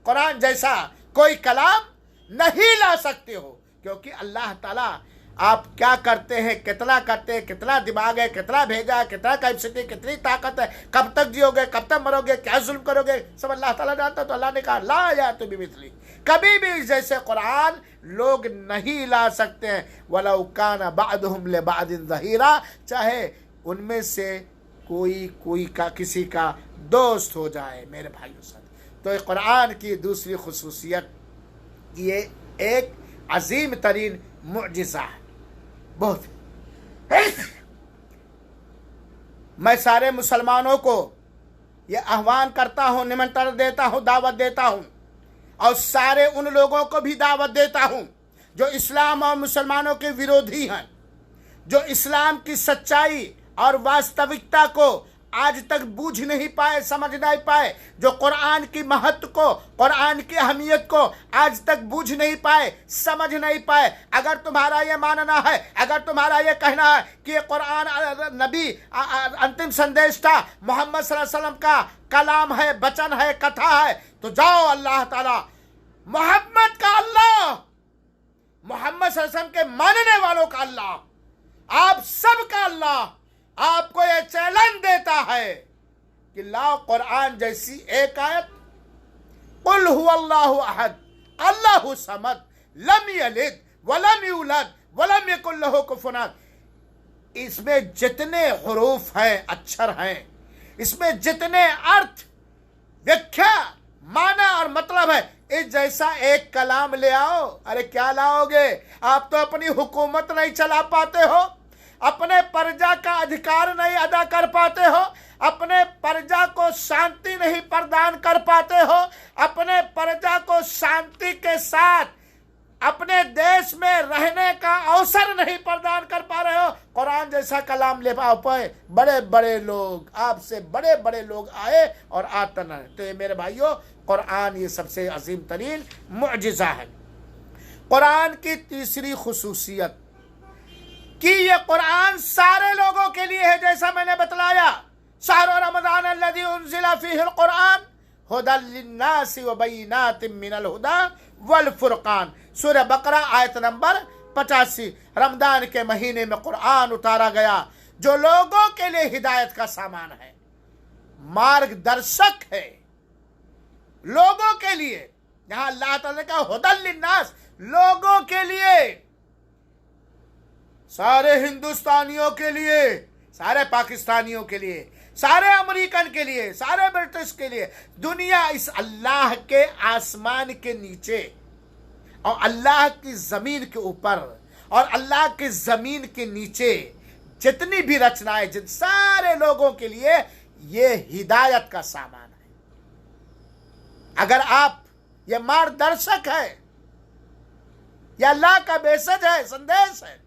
कुरान जैसा कोई कलाम नहीं ला सकते हो। क्योंकि अल्लाह ताला आप क्या करते हैं, कितना करते हैं, कितना दिमाग है, कितना भेजा है, कितना कैपेसिटी, कितनी ताकत है, कब तक जियोगे, कब तक मरोगे, क्या जुल्म करोगे, सब अल्लाह ताला जानता। तो अल्लाह ने कहा, ला यातु बिमिस्ली, कभी भी जैसे कुरान लोग नहीं ला सकते हैं। वलौ काना बअदुहुम लिबअदिन ज़हीरा, चाहे उनमें से कोई का किसी का दोस्त हो जाए। मेरे भाइयों साथ, तो कुरान की दूसरी खुसूसियत, ये एक अजीम तरीन मुअजिज़ा है। बहुत मैं सारे मुसलमानों को ये आह्वान करता हूँ, निमंत्रण देता हूँ, दावत देता हूँ, और सारे उन लोगों को भी दावत देता हूँ जो इस्लाम और मुसलमानों के विरोधी हैं, जो इस्लाम की सच्चाई और वास्तविकता को आज तक बूझ नहीं पाए, समझ नहीं पाए, जो कुरान की महत्व को, कुरान की अहमियत को आज तक बूझ नहीं पाए, समझ नहीं पाए। अगर तुम्हारा ये मानना है, अगर तुम्हारा ये कहना है कि ये कुरान नबी अंतिम संदेश था, मोहम्मद सल्लल्लाहु अलैहि वसल्लम का कलाम है, वचन है, कथा है, तो जाओ अल्लाह ताला, मोहम्मद का अल्लाह, मोहम्मद सल्लल्लाहु अलैहि वसल्लम के मानने वालों का अल्लाह, आप सब का अल्लाह आपको यह चैलेंज देता है कि लाओ कुरान जैसी एक आयत, कुल हुवल्लाहु अहद अल्लाहु समद लम यलिद वलम यूलद वलम यकुल लहू कुफुवन अहद। इसमें जितने हुरूफ हैं, अक्षर हैं, इसमें जितने अर्थ, व्याख्या, माना और मतलब है, इस जैसा एक कलाम ले आओ। अरे क्या लाओगे? आप तो अपनी हुकूमत नहीं चला पाते हो, अपने प्रजा का अधिकार नहीं अदा कर पाते हो, अपने प्रजा को शांति नहीं प्रदान कर पाते हो, अपने प्रजा को शांति के साथ अपने देश में रहने का अवसर नहीं प्रदान कर पा रहे हो। कुरान जैसा कलाम ले पाए, बड़े बड़े लोग, आपसे बड़े बड़े लोग आए और आते न। तो ये मेरे भाइयों, कुरान ये सबसे अजीम तरीन मुअजिज़ा है। कुरान की तीसरी खुसूसियत कि ये कुरान सारे लोगों के लिए है, जैसा मैंने बतलाया, शहर रमज़ान अल्लज़ी उन्ज़िला फ़ीहिल कुरान हुदल लिन्नासि व बय्यिनातिन मिनल हुदा वल फुरक़ान, सूरह बकरा आयत नंबर 85। रमज़ान के महीने में कुरान उतारा गया जो लोगों के लिए हिदायत का सामान है, मार्गदर्शक है लोगों के लिए। यहाँ अल्लाह ताला का हुदल लिन्नास, लोगों के लिए, सारे हिंदुस्तानियों के लिए, सारे पाकिस्तानियों के लिए, सारे अमेरिकन के लिए, सारे ब्रिटिश के लिए, दुनिया इस अल्लाह के आसमान के नीचे और अल्लाह की जमीन के ऊपर और अल्लाह की जमीन के नीचे जितनी भी रचनाएं, जिन सारे लोगों के लिए ये हिदायत का सामान है। अगर आप, ये मार्गदर्शक है, यह अल्लाह का मैसेज है, संदेश है।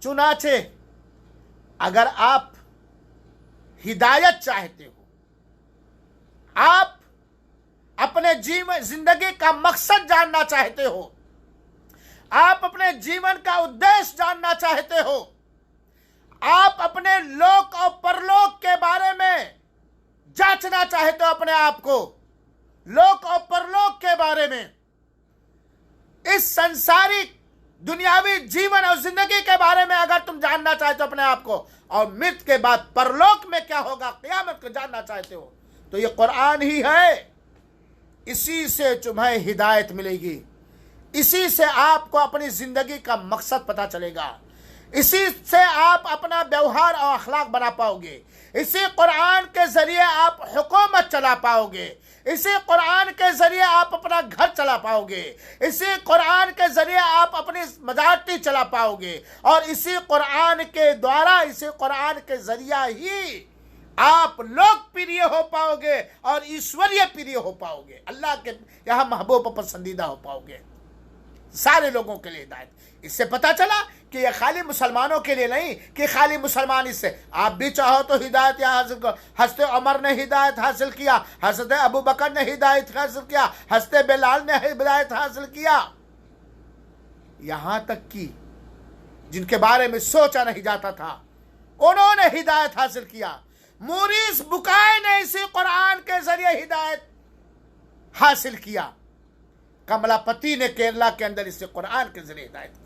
चुनाचे अगर आप हिदायत चाहते हो, आप अपने जीवन जिंदगी का मकसद जानना चाहते हो, आप अपने जीवन का उद्देश्य जानना चाहते हो, आप अपने लोक और परलोक के बारे में जांचना चाहते हो, अपने आप को लोक और परलोक के बारे में, इस संसारिक दुनियावी जीवन और जिंदगी के बारे में अगर तुम जानना चाहते हो अपने आप को, और मृत्यु के बाद परलोक में क्या होगा, क़यामत को जानना चाहते हो, तो ये कुरान ही है। इसी से तुम्हें हिदायत मिलेगी, इसी से आपको अपनी जिंदगी का मकसद पता चलेगा, इसी से आप अपना व्यवहार और अखलाक बना पाओगे, इसी कुरान के जरिए आप हुकूमत चला पाओगे, इसी कुरान के जरिए आप अपना घर चला पाओगे, इसी कुरान के जरिए आप अपनी मजारती चला पाओगे, और इसी कुरान के द्वारा, इसी कुरान के जरिया ही आप लोकप्रिय हो पाओगे और ईश्वरीय प्रिय हो पाओगे, अल्लाह के यहाँ महबूब पसंदीदा हो पाओगे, सारे लोगों के लिए हिदायत। इससे पता चला कि यह खाली मुसलमानों के लिए नहीं कि खाली मुसलमान, इससे आप भी चाहो तो हिदायत यहाँ हासिल करो। हज़रत उमर ने हिदायत हासिल किया, हज़रत अबू बकर ने हिदायत हासिल किया, हज़रत बिलाल ने हिदायत हासिल किया, यहाँ तक कि जिनके बारे में सोचा नहीं जाता था उन्होंने हिदायत हासिल किया। मोरिस बुकाय ने इसी कुरान के जरिए हिदायत हासिल किया, कमलापति ने केरला के अंदर इसे कुरान के जरिए हिदायत किया।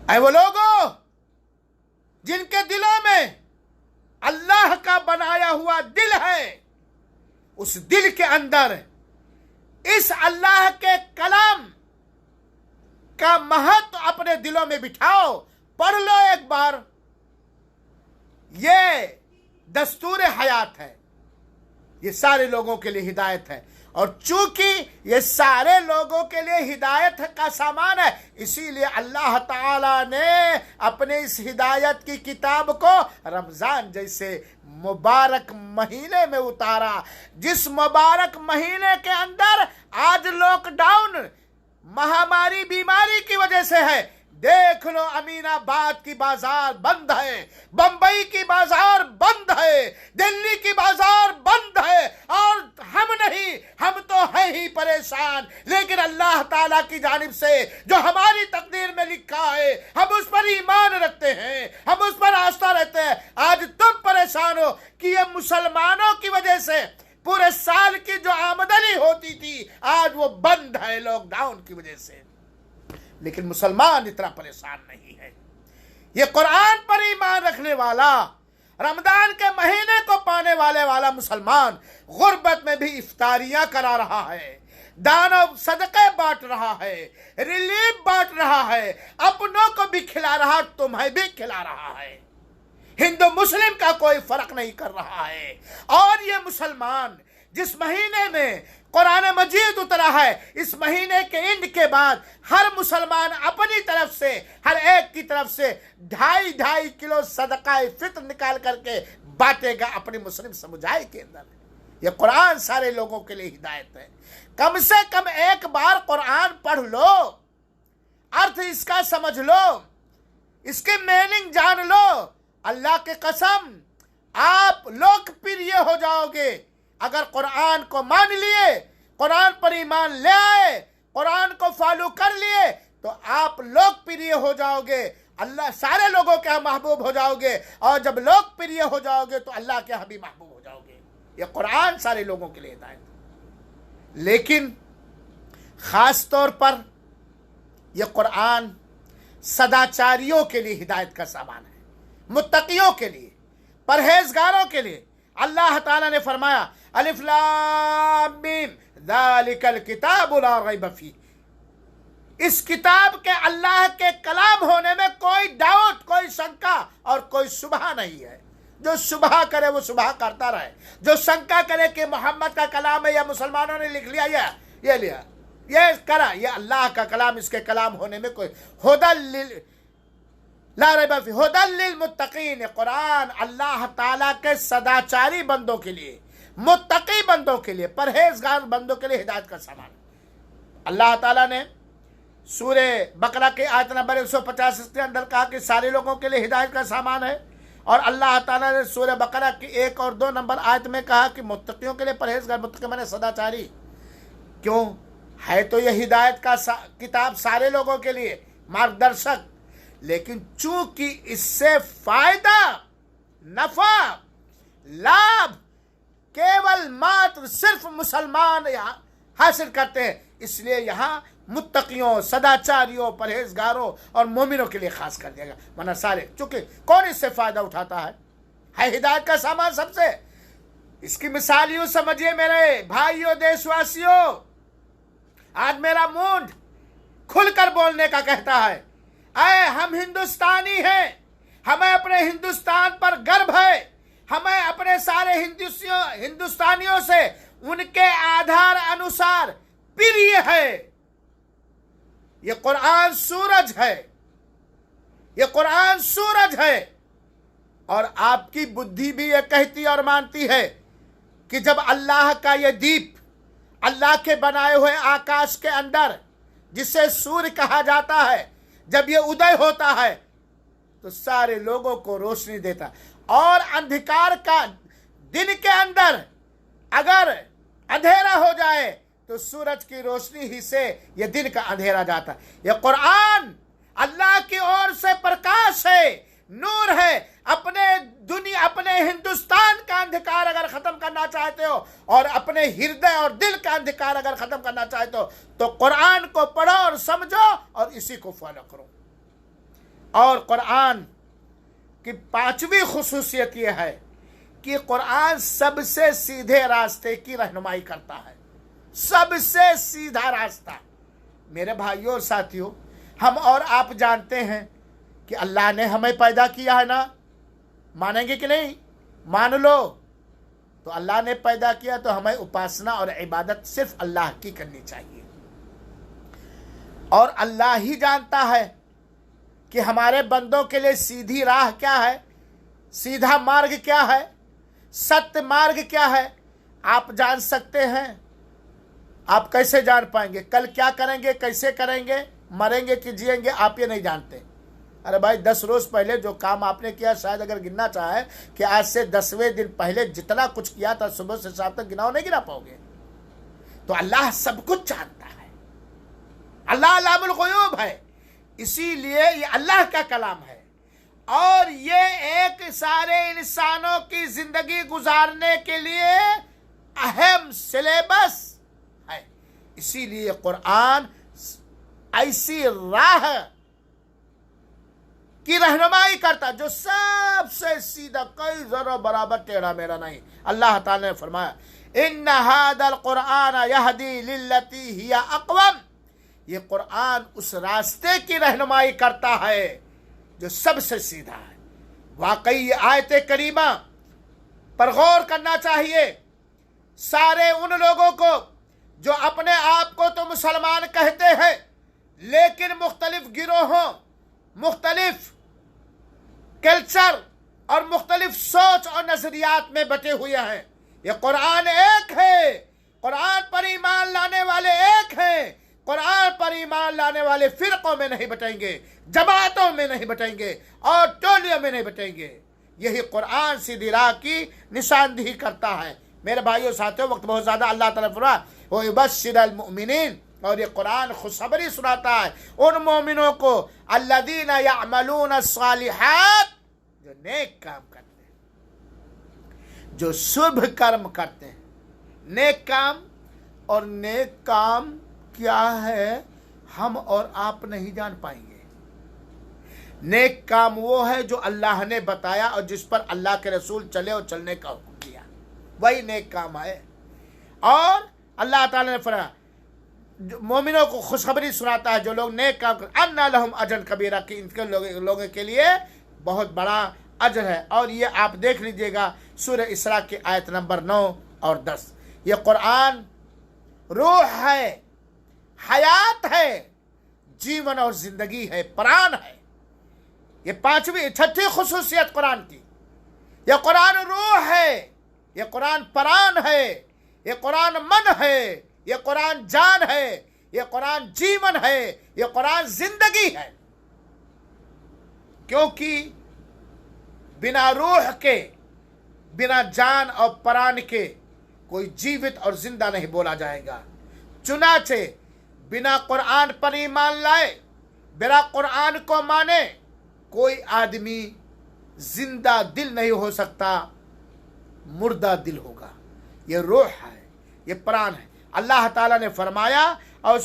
ऐ वो लोगों जिनके दिलों में अल्लाह का बनाया हुआ दिल है, उस दिल के अंदर इस अल्लाह के कलाम का महत्व अपने दिलों में बिठाओ, पढ़ लो एक बार। ये दस्तूर हयात है, ये सारे लोगों के लिए हिदायत है, और चूंकि ये सारे लोगों के लिए हिदायत का सामान है, इसीलिए अल्लाह ताला ने अपने इस हिदायत की किताब को रमजान जैसे मुबारक महीने में उतारा, जिस मुबारक महीने के अंदर आज लॉकडाउन महामारी बीमारी की वजह से है, देख लो, अमीनाबाद की बाजार बंद है, बंबई की बाजार बंद है, दिल्ली की बाजार बंद है, और हम नहीं, हम तो हैं ही परेशान। लेकिन अल्लाह ताला की जानिब से जो हमारी तकदीर में लिखा है, हम उस पर ईमान रखते हैं, हम उस पर आस्था रखते हैं। आज तुम परेशान हो कि ये मुसलमानों की वजह से पूरे साल की जो आमदनी होती थी आज वो बंद है लॉकडाउन की वजह से। लेकिन मुसलमान इतना परेशान नहीं है। ये कुरान पर ईमान रखने वाला, रमजान के महीने को पाने वाला मुसलमान गुर्बत में भी इफ्तारियां करा रहा है, दानों सदक़े बांट रहा है, रिलीफ बांट रहा है, अपनों को भी खिला रहा, तुम्हें भी खिला रहा है। हिंदू मुस्लिम का कोई फर्क नहीं कर रहा है। और ये मुसलमान जिस महीने में कुरान मजीद उतरा है, इस महीने के एंड के बाद हर मुसलमान अपनी तरफ से, हर एक की तरफ से 2.5 किलो सदका फित्र निकाल करके बांटेगा अपने मुस्लिम समुदाय के अंदर। यह कुरान सारे लोगों के लिए हिदायत है। कम से कम एक बार कुरान पढ़ लो, अर्थ इसका समझ लो, इसकी मीनिंग जान लो। अल्लाह की कसम आप लोकप्रिय हो जाओगे अगर कुरान को मान लिए, कुरान पर ईमान ले आए, कुरान को फॉलो कर लिए, तो आप लोकप्रिय हो जाओगे, अल्लाह सारे लोगों के यहाँ महबूब हो जाओगे। और जब लोकप्रिय हो जाओगे तो अल्लाह के यहाँ भी महबूब हो जाओगे। ये कुरान सारे लोगों के लिए हिदायत। लेकिन खास तौर पर यह कुरान सदाचारियों के लिए हिदायत का सामान है, मुत्तकियों के लिए, परहेजगारों के लिए। अल्लाह ताला ने फरमाया अलिफ लाम मीम ज़ालिकल किताबु ला रैब फीह। इस किताब के अल्लाह के कलाम होने में कोई डाउट, कोई शंका और कोई शुबहा नहीं है। जो शुबहा करे वो शुबहा करता रहे, जो शंका करे कि मोहम्मद का कलाम है या मुसलमानों ने लिख लिया, ये लिया, ये करा, ये अल्लाह का कलाम, इसके कलाम होने में कोई ला रैब फीह हुदल लिल मुत्तकीन। कुरान अल्लाह ताला के सदाचारी बंदों के लिए, मुत्तकी बंदों के लिए, परहेजगार बंदों के लिए हिदायत का सामान। अल्लाह ताला ने सूरे बकरा के आयत नंबर 150 के अंदर कहा कि सारे लोगों के लिए हिदायत का सामान है। और अल्लाह ताला ने सूरे बकरा की 1 और 2 नंबर आयत में कहा कि मुत्तकियों के लिए, परहेजगार, मुत्तकी माने सदाचारी। क्यों है तो यह हिदायत का किताब सारे लोगों के लिए, मार्गदर्शक। लेकिन चूंकि इससे फायदा, नफा, लाभ केवल मात्र सिर्फ मुसलमान हासिल करते हैं, इसलिए यहां मुत्तकियों, सदाचारियों, परहेजगारों और मोमिनों के लिए खास कर दिया गया, वरना सारे। चूंकि कौन इससे फायदा उठाता है हिदायत का सामान सबसे। इसकी मिसाल यूं समझिए मेरे भाइयों, देशवासियों, आज मेरा मुंह खुलकर बोलने का कहता है, अरे हम हिंदुस्तानी हैं, हमें अपने हिंदुस्तान पर गर्व है, हमें अपने सारे हिंदुस्तानियों से उनके आधार अनुसार प्रिय है। ये कुरान सूरज है, ये कुरान सूरज है। और आपकी बुद्धि भी ये कहती और मानती है कि जब अल्लाह का ये दीप, अल्लाह के बनाए हुए आकाश के अंदर जिसे सूर्य कहा जाता है, जब ये उदय होता है तो सारे लोगों को रोशनी देता। और अंधकार का दिन के अंदर अगर अंधेरा हो जाए तो सूरज की रोशनी ही से यह दिन का अंधेरा जाता है। यह कुरान अल्लाह की ओर से प्रकाश है, नूर है। अपने हिंदुस्तान का अंधकार अगर खत्म करना चाहते हो और अपने हृदय और दिल का अंधकार अगर खत्म करना चाहते हो तो कुरान को पढ़ो और समझो और इसी को फॉलो करो। और कुरान की 5वीं खुसूसियत यह है कि कुरान सबसे सीधे रास्ते की रहनुमाई करता है, सबसे सीधा रास्ता। मेरे भाइयों और साथियों, हम और आप जानते हैं कि अल्लाह ने हमें पैदा किया है ना, मानेंगे कि नहीं? मान लो। तो अल्लाह ने पैदा किया तो हमें उपासना और इबादत सिर्फ अल्लाह की करनी चाहिए। और अल्लाह ही जानता है कि हमारे बंदों के लिए सीधी राह क्या है, सीधा मार्ग क्या है, सत्य मार्ग क्या है। आप जान सकते हैं? आप कैसे जान पाएंगे? कल क्या करेंगे, कैसे करेंगे, मरेंगे कि जिएंगे आप ये नहीं जानते। अरे भाई 10 रोज पहले जो काम आपने किया, शायद अगर गिनना चाहे कि आज से 10वें दिन पहले जितना कुछ किया था सुबह से शाम तक गिनाओ, नहीं गिना पाओगे। तो अल्लाह सब कुछ जानता है, अल्लाह अल्लामुल ग़ुयूब है, इसीलिए ये अल्लाह का कलाम है और ये एक सारे इंसानों की जिंदगी गुजारने के लिए अहम सिलेबस है। इसीलिए कुरान ऐसी राह की रहनुमाई करता जो सबसे सीधा, कोई जरा बराबर टेढ़ा मेढ़ा नहीं। अल्लाह ताला ने फरमाया इन्ना हादल कुरान यहदी लिल्लती हिया अक़वम, ये कुरान उस रास्ते की रहनुमाई करता है जो सबसे सीधा है। वाकई ये आयत करीमा पर गौर करना चाहिए सारे उन लोगों को जो अपने आप को तो मुसलमान कहते हैं लेकिन मुख्तलिफ गिरोहों, मुख्तलिफ कल्चर और मुख्तलिफ सोच और नजरियात में बटे हुए हैं। ये कुरान एक है, कुरान पर ईमान लाने वाले एक हैं, कुरान पर ईमान लाने वाले फिरकों में नहीं बटेंगे, जमातों में नहीं बटेंगे और टोलियों में नहीं बटेंगे। यही कुरान सीधी राह की निशानदेही करता है। मेरे भाइयों साथियों, वक्त बहुत ज्यादा, अल्लाह ताला फरमाता है वो युबश्शिरुल मुमिनीन, और ये कुरान खुशखबरी सुनाता है उन मोमिनों को अल्लज़ीना यअमलून अस्सालिहात, जो नेक काम करते हैं, जो शुभ कर्म करते हैं। नेक काम, और नेक काम क्या है हम और आप नहीं जान पाएंगे। नेक काम वो है जो अल्लाह ने बताया और जिस पर अल्लाह के रसूल चले और चलने का हुक्म दिया, वही नेक काम है। और अल्लाह ताला ने फरमाया मोमिनों को खुशखबरी सुनाता है जो लोग नेक काम कर, अन्ना लहुम अजरन कबीरा, कि इनके लोगों के लिए बहुत बड़ा अजर है। और ये आप देख लीजिएगा सूरह इसरा की आयत नंबर 9 और 10। ये कुरान रूह है, हयात है, जीवन और जिंदगी है, प्राण है। ये छठी खुसूसियत कुरान की। ये कुरान रूह है, ये कुरान प्राण है, ये कुरान मन है, ये कुरान जान है, ये कुरान जीवन है, ये कुरान जिंदगी है। क्योंकि बिना रूह के, बिना जान और प्राण के कोई जीवित और जिंदा नहीं बोला जाएगा। चुनाचे बिना कुरान पर ईमान लाए, बिना कुरान को माने कोई आदमी जिंदा दिल नहीं हो सकता, मुर्दा दिल होगा। ये रूह है, ये प्राण है। अल्लाह ताला ने फरमाया, और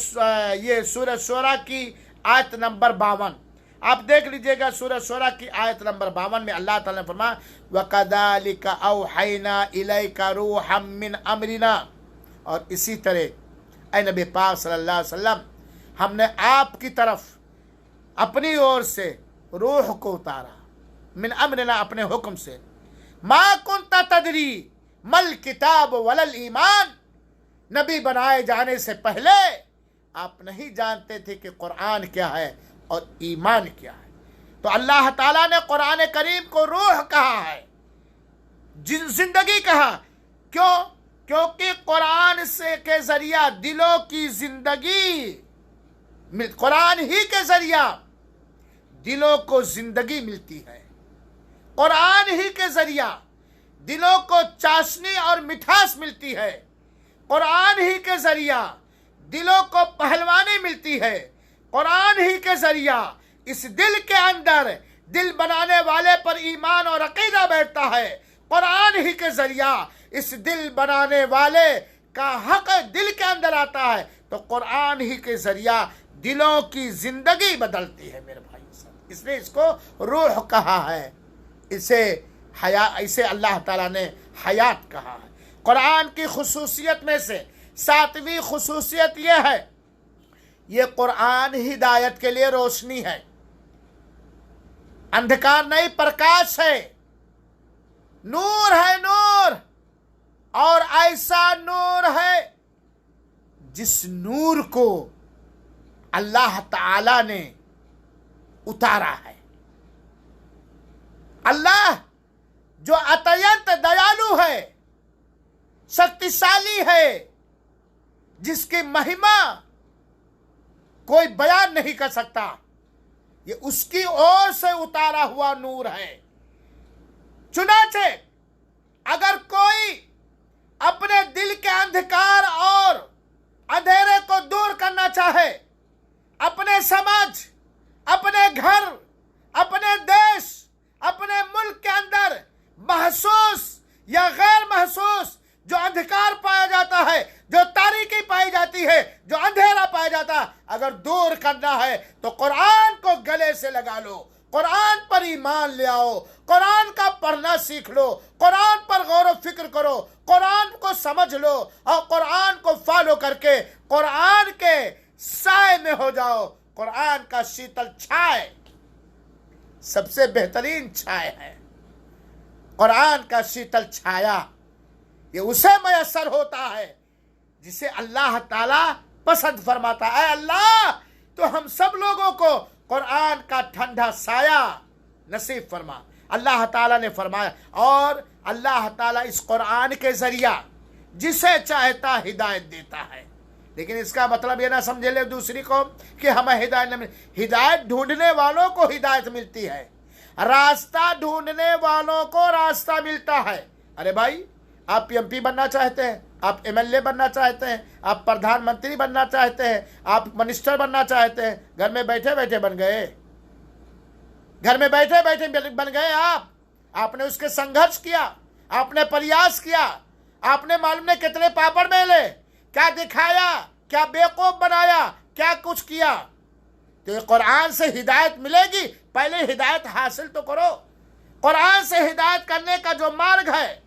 ये सूरह शूरा की आयत नंबर 52 आप देख लीजिएगा। सूरह शूरा की आयत नंबर 52 में अल्लाह ताला ने फरमाया वकदालिका औहैना इलैका रूहम मिन अमरिना, और इसी तरह ऐ नबी पाक सल्लल्लाहु अलैहि वसल्लम हमने आपकी तरफ अपनी ओर से रूह को उतारा, मिन अमरिना, अपने हुक्म से। मा कुन्ता तदरी मल किताब वलल ईमान, नबी बनाए जाने से पहले आप नहीं जानते थे कि कुरान क्या है और ईमान क्या है। तो अल्लाह ताला ने कुरान करीम को रूह कहा है, जिंदगी कहा। क्यों? क्योंकि कुरान से के जरिया दिलों की जिंदगी, कुरान ही के जरिया दिलों को जिंदगी मिलती है। कुरान ही के जरिया दिलों को चाशनी और मिठास मिलती है। कुरान ही के जरिया दिलों को पहलवानी मिलती है। कुरान ही के जरिया इस दिल के अंदर दिल बनाने वाले पर ईमान और अकीदा बैठता है। कुरान ही के जरिया इस दिल बनाने वाले का हक दिल के अंदर आता है। तो कुरान ही के जरिया दिलों की जिंदगी बदलती है मेरे भाई साहब, इसलिए इसको रूह कहा है। इसे अल्लाह ताला ने हयात कहा है। कुरान की खुसूसियत में से 7वीं खुसूसियत यह है, ये कुरान हिदायत के लिए रोशनी है, अंधकार नहीं, प्रकाश है, नूर है, नूर। और ऐसा नूर है जिस नूर को अल्लाह ताला ने उतारा है। अल्लाह जो अत्यंत दयालु है, शक्तिशाली है, जिसकी महिमा कोई बयान नहीं कर सकता। ये उसकी ओर से उतारा हुआ नूर है। चुनाचे अगर कोई अपने दिल के अंधकार और अंधेरे को दूर करना चाहे, अपने समाज, अपने घर, अपने देश, अपने मुल्क के अंदर महसूस या गैर महसूस जो अंधकार पाया जाता है, जो तारीकी पाई जाती है, जो अंधेरा पाया जाता है, अगर दूर करना है तो कुरान को गले से लगा लो, कुरान पर ईमान ले आओ, कुरान का पढ़ना सीख लो, कुरान पर गौर व फिक्र करो, कुरान को समझ लो और कुरान को फॉलो करके कुरान के साए में हो जाओ। कुरान का शीतल छाए सबसे बेहतरीन छाया है। कुरान का शीतल छाया ये उसे मयसर होता है जिसे अल्लाह ताला पसंद फरमाता है। अल्लाह तो हम सब लोगों को कुरान का ठंडा साया नसीब फरमा। अल्लाह ताला ने फरमाया, और अल्लाह ताला इस कुरान के जरिया जिसे चाहता हिदायत देता है। लेकिन इसका मतलब ये ना समझे ले दूसरी को कि हमें हिदायत नहीं मिलती। हिदायत ढूंढने वालों को हिदायत मिलती है, रास्ता ढूंढने वालों को रास्ता मिलता है। अरे भाई, आप एमपी बनना चाहते हैं, आप एमएलए बनना चाहते हैं, आप प्रधानमंत्री बनना चाहते हैं, आप मिनिस्टर बनना चाहते हैं, घर में बैठे बैठे बन गए, घर में बैठे बैठे बन गए। आपने उसके संघर्ष किया, आपने प्रयास किया, आपने मालूम नहीं कितने पापड़ मेले, क्या दिखाया, क्या बेवकूफ बनाया, क्या कुछ किया। तो ये कुरान से हिदायत मिलेगी, पहले हिदायत हासिल तो करो। कुरान से हिदायत करने का जो मार्ग है,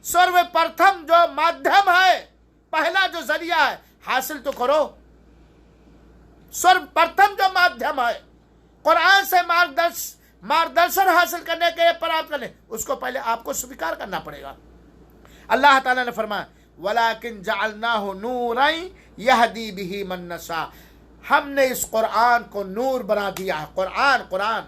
सर्वप्रथम जो माध्यम है, पहला जो जरिया है, हासिल तो करो। सर्वप्रथम जो माध्यम है कुरान से मार्गदर्शन हासिल करने के लिए, प्राप्त करने, उसको पहले आपको स्वीकार करना पड़ेगा। अल्लाह ताला ने फरमाया, वलाकिन जअलनाहु नूरन यहदी बिही मन नशा, हमने इस कुरान को नूर बना दिया है। कुरान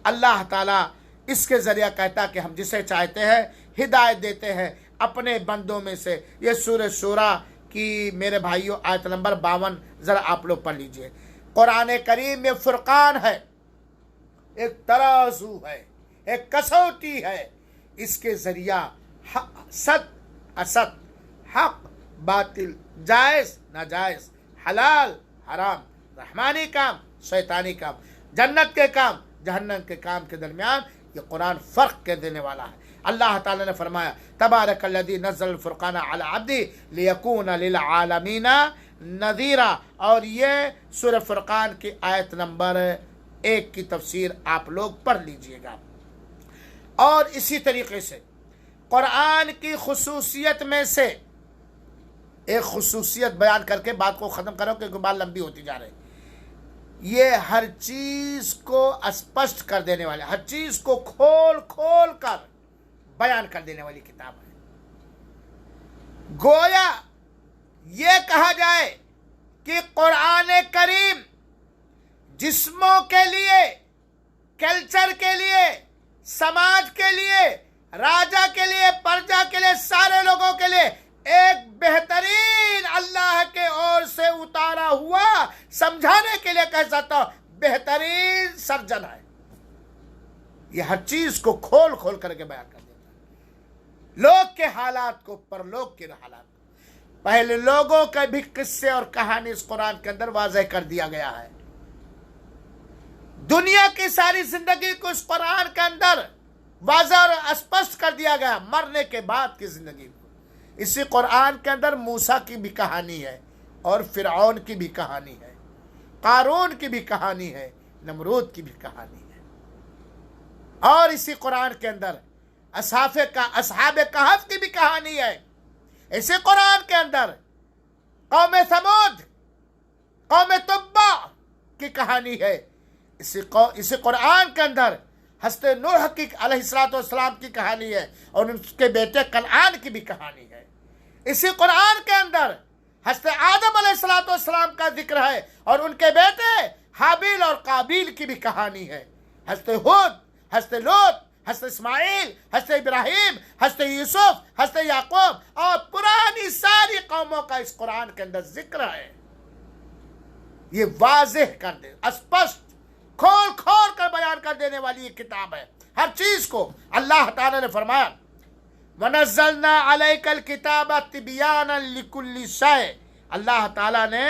अल्लाह ताला इसके जरिया कहता कि हम जिसे चाहते हैं हिदायत देते हैं अपने बंदों में से। ये सूरह शूरा की मेरे भाइयों आयत नंबर 52 जरा आप लोग पढ़ लीजिए। कुरान करीम में फुरकान है, एक तराजू है, एक कसौटी है। इसके जरिया सत असत, हक बातिल, जायज नाजायज, हलाल हराम, रहमानी काम शैतानी काम, जन्नत के काम जहन्नम के काम के दरमियान ये कुरान फर्क कर देने वाला है। अल्लाह ताला ने फरमाया, तबारकल्लज़ी नज़्ज़ल फ़ुरक़ान अला अब्दी लियकूना लिल आलमीना नज़ीरा। और ये सूरह फुरकान की आयत नंबर 1 की तफसीर आप लोग पढ़ लीजिएगा। और इसी तरीके से कुरान की खुसूसियत में से एक खुसूसियत बयान करके बात को ख़त्म करो क्योंकि बात लंबी होती जा रही। ये हर चीज़ को स्पष्ट कर देने वाले, हर चीज़ को खोल खोल कर बयान कर देने वाली किताब है। गोया ये कहा जाए कि कुरान करीम जिस्मों के लिए, कल्चर के लिए, समाज के लिए, राजा के लिए, प्रजा के लिए, सारे लोगों के लिए एक बेहतरीन अल्लाह के ओर से उतारा हुआ, समझाने के लिए कह सकता हूं बेहतरीन सर्जन है। यह हर चीज को खोल खोल करके बयान कर देता है, लोग के हालात को, परलोक के हालात को। पहले लोगों के भी किस्से और कहानी इस कुरान के अंदर वाज़ह कर दिया गया है। दुनिया की सारी जिंदगी को इस कुरान के अंदर वाज़ह और स्पष्ट कर दिया गया, मरने के बाद की जिंदगी को। इसी कुरान के अंदर मूसा की भी कहानी है और फिरऔन की भी कहानी है, कारून की भी कहानी है, नमरूद की भी कहानी है। और इसी कुरान के अंदर असहाब कहफ की भी कहानी है। इसी कुरान के अंदर कौम समूद, कौम तुब्बा की कहानी है। इसी कुरान के अंदर हज़रत नूह की अलैहिस्सलाम की कहानी है और उनके बेटे कनान की भी कहानी है। इसी कुरान के अंदर हज़रत आदम अलैहिस्सलाम का जिक्र है और उनके बेटे हाबिल और काबिल की भी कहानी है। हज़रत हूद, हज़रत लूत, हज़रत इस्माइल, हज़रत इब्राहिम, हज़रत यूसुफ, हज़रत याकूब और पुरानी सारी कौमों का इस कुरान के अंदर जिक्र है। ये वाज़ेह कर दे, स्पष्ट खोल खोल कर बयान कर देने वाली ये किताब है। हर चीज को अल्लाह ताला ने फरमाया वनज़्ज़लना अलैकल किताब तिबयानन लिकुल्लि शै। अल्लाह ताला ने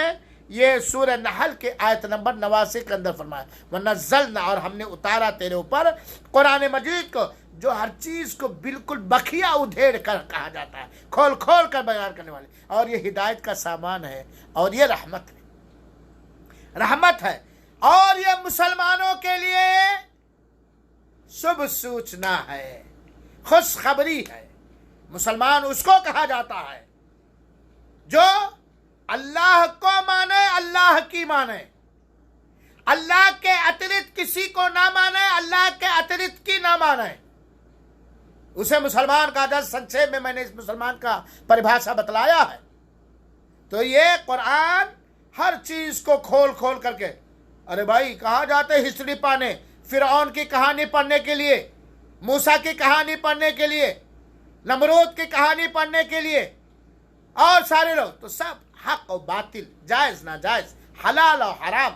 ये सूरह नहल के आयत नंबर 89 के अंदर फरमाया वनज़्ज़लना, और हमने उतारा तेरे ऊपर कुरान मजीद को, जो हर चीज को बिल्कुल बखिया उधेड़ कर कहा जाता है, खोल खोल कर बयान करने वाले, और ये हिदायत का सामान है और ये रहमत है, रहमत है, और ये मुसलमानों के लिए शुभ सूचना है, खुशखबरी है। मुसलमान उसको कहा जाता है जो अल्लाह को माने, अल्लाह की माने, अल्लाह के अतिरिक्त किसी को ना माने, अल्लाह के अतिरिक्त की ना माने, उसे मुसलमान का दस। संक्षेप में मैंने इस मुसलमान का परिभाषा बतलाया है। तो ये कुरान हर चीज को खोल खोल करके, अरे भाई कहाँ जाते हिस्ट्री पाने, फिरौन की कहानी पढ़ने के लिए, मूसा की कहानी पढ़ने के लिए, नमरूद की कहानी पढ़ने के लिए, और सारे लोग तो सब हक और बातिल, जायज ना जायज, हलाल और हराम,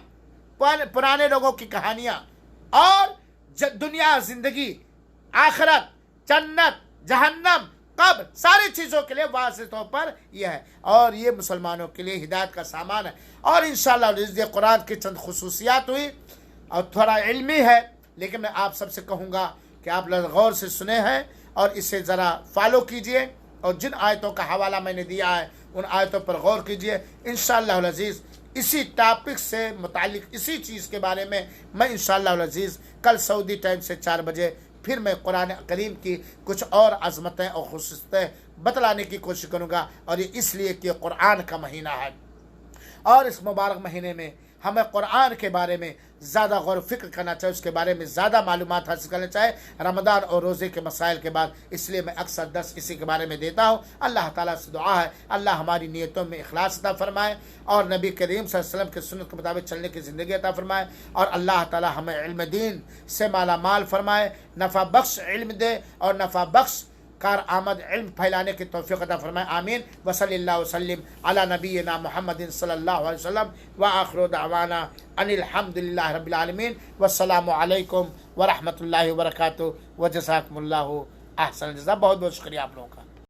पुराने लोगों की कहानियां, और दुनिया, जिंदगी, आखिरत, जन्नत, जहन्नम, कब्र, सारी चीजों के लिए वाज़ेह तौर पर यह है, और ये मुसलमानों के लिए हिदायत का सामान है। और इंशाअल्लाह ये कुरान की चंद खुसूसियात हुई और थोड़ा इल्मी है, लेकिन मैं आप सबसे कहूँगा कि आप लोग गौर से सुने हैं और इसे ज़रा फॉलो कीजिए, और जिन आयतों का हवाला मैंने दिया है उन आयतों पर गौर कीजिए। इंशाअल्लाह अज़ीज़ इसी टॉपिक से मुतालिक, इसी चीज़ के बारे में मैं इंशाअल्लाह अज़ीज़ कल सऊदी टाइम से 4 बजे फिर मैं कुरान करीम की कुछ और अज़मतें और खुसूसियतें बतलाने की कोशिश करूँगा। और ये इसलिए कि कुरान का महीना है, और इस मुबारक महीने में हमें कुरान के बारे में ज़्यादा गौर फिक्र करना चाहिए, उसके बारे में ज़्यादा मालूमात हासिल करना चाहिए रमज़ान और रोज़े के मसाइल के बाद। इसलिए मैं अक्सर दर्स इसी के बारे में देता हूँ। अल्लाह ताला से दुआ है अल्लाह हमारी नीयतों में इखलास अता फरमाए और नबी करीम सल्लल्लाहु अलैहि वसल्लम के सुन्नत के मुताबिक चलने की ज़िंदगी अता फरमाए, और अल्लाह ताला हमें इल्म दीन से माला माल फरमाए, नफ़ा बख्श इल्म दे और नफ़ा बख्श कार आमद इल्म फैलाने की तौफीक अता फरमाए। आमीन। व सल्लल्लाहु वसल्लम अला नबीना मुहम्मदिन सल्लल्लाहु अलैहि वसल्लम व आखिरु दअवाना अनिल हम्दुलिल्लाहि रब्बिल आलमीन। वस्सलामु अलैकुम व रहमतुल्लाहि व बरकातुहू व जज़ाकुमुल्लाहु अहसन जज़ा। बहुत बहुत शुक्रिया आप लोगों का।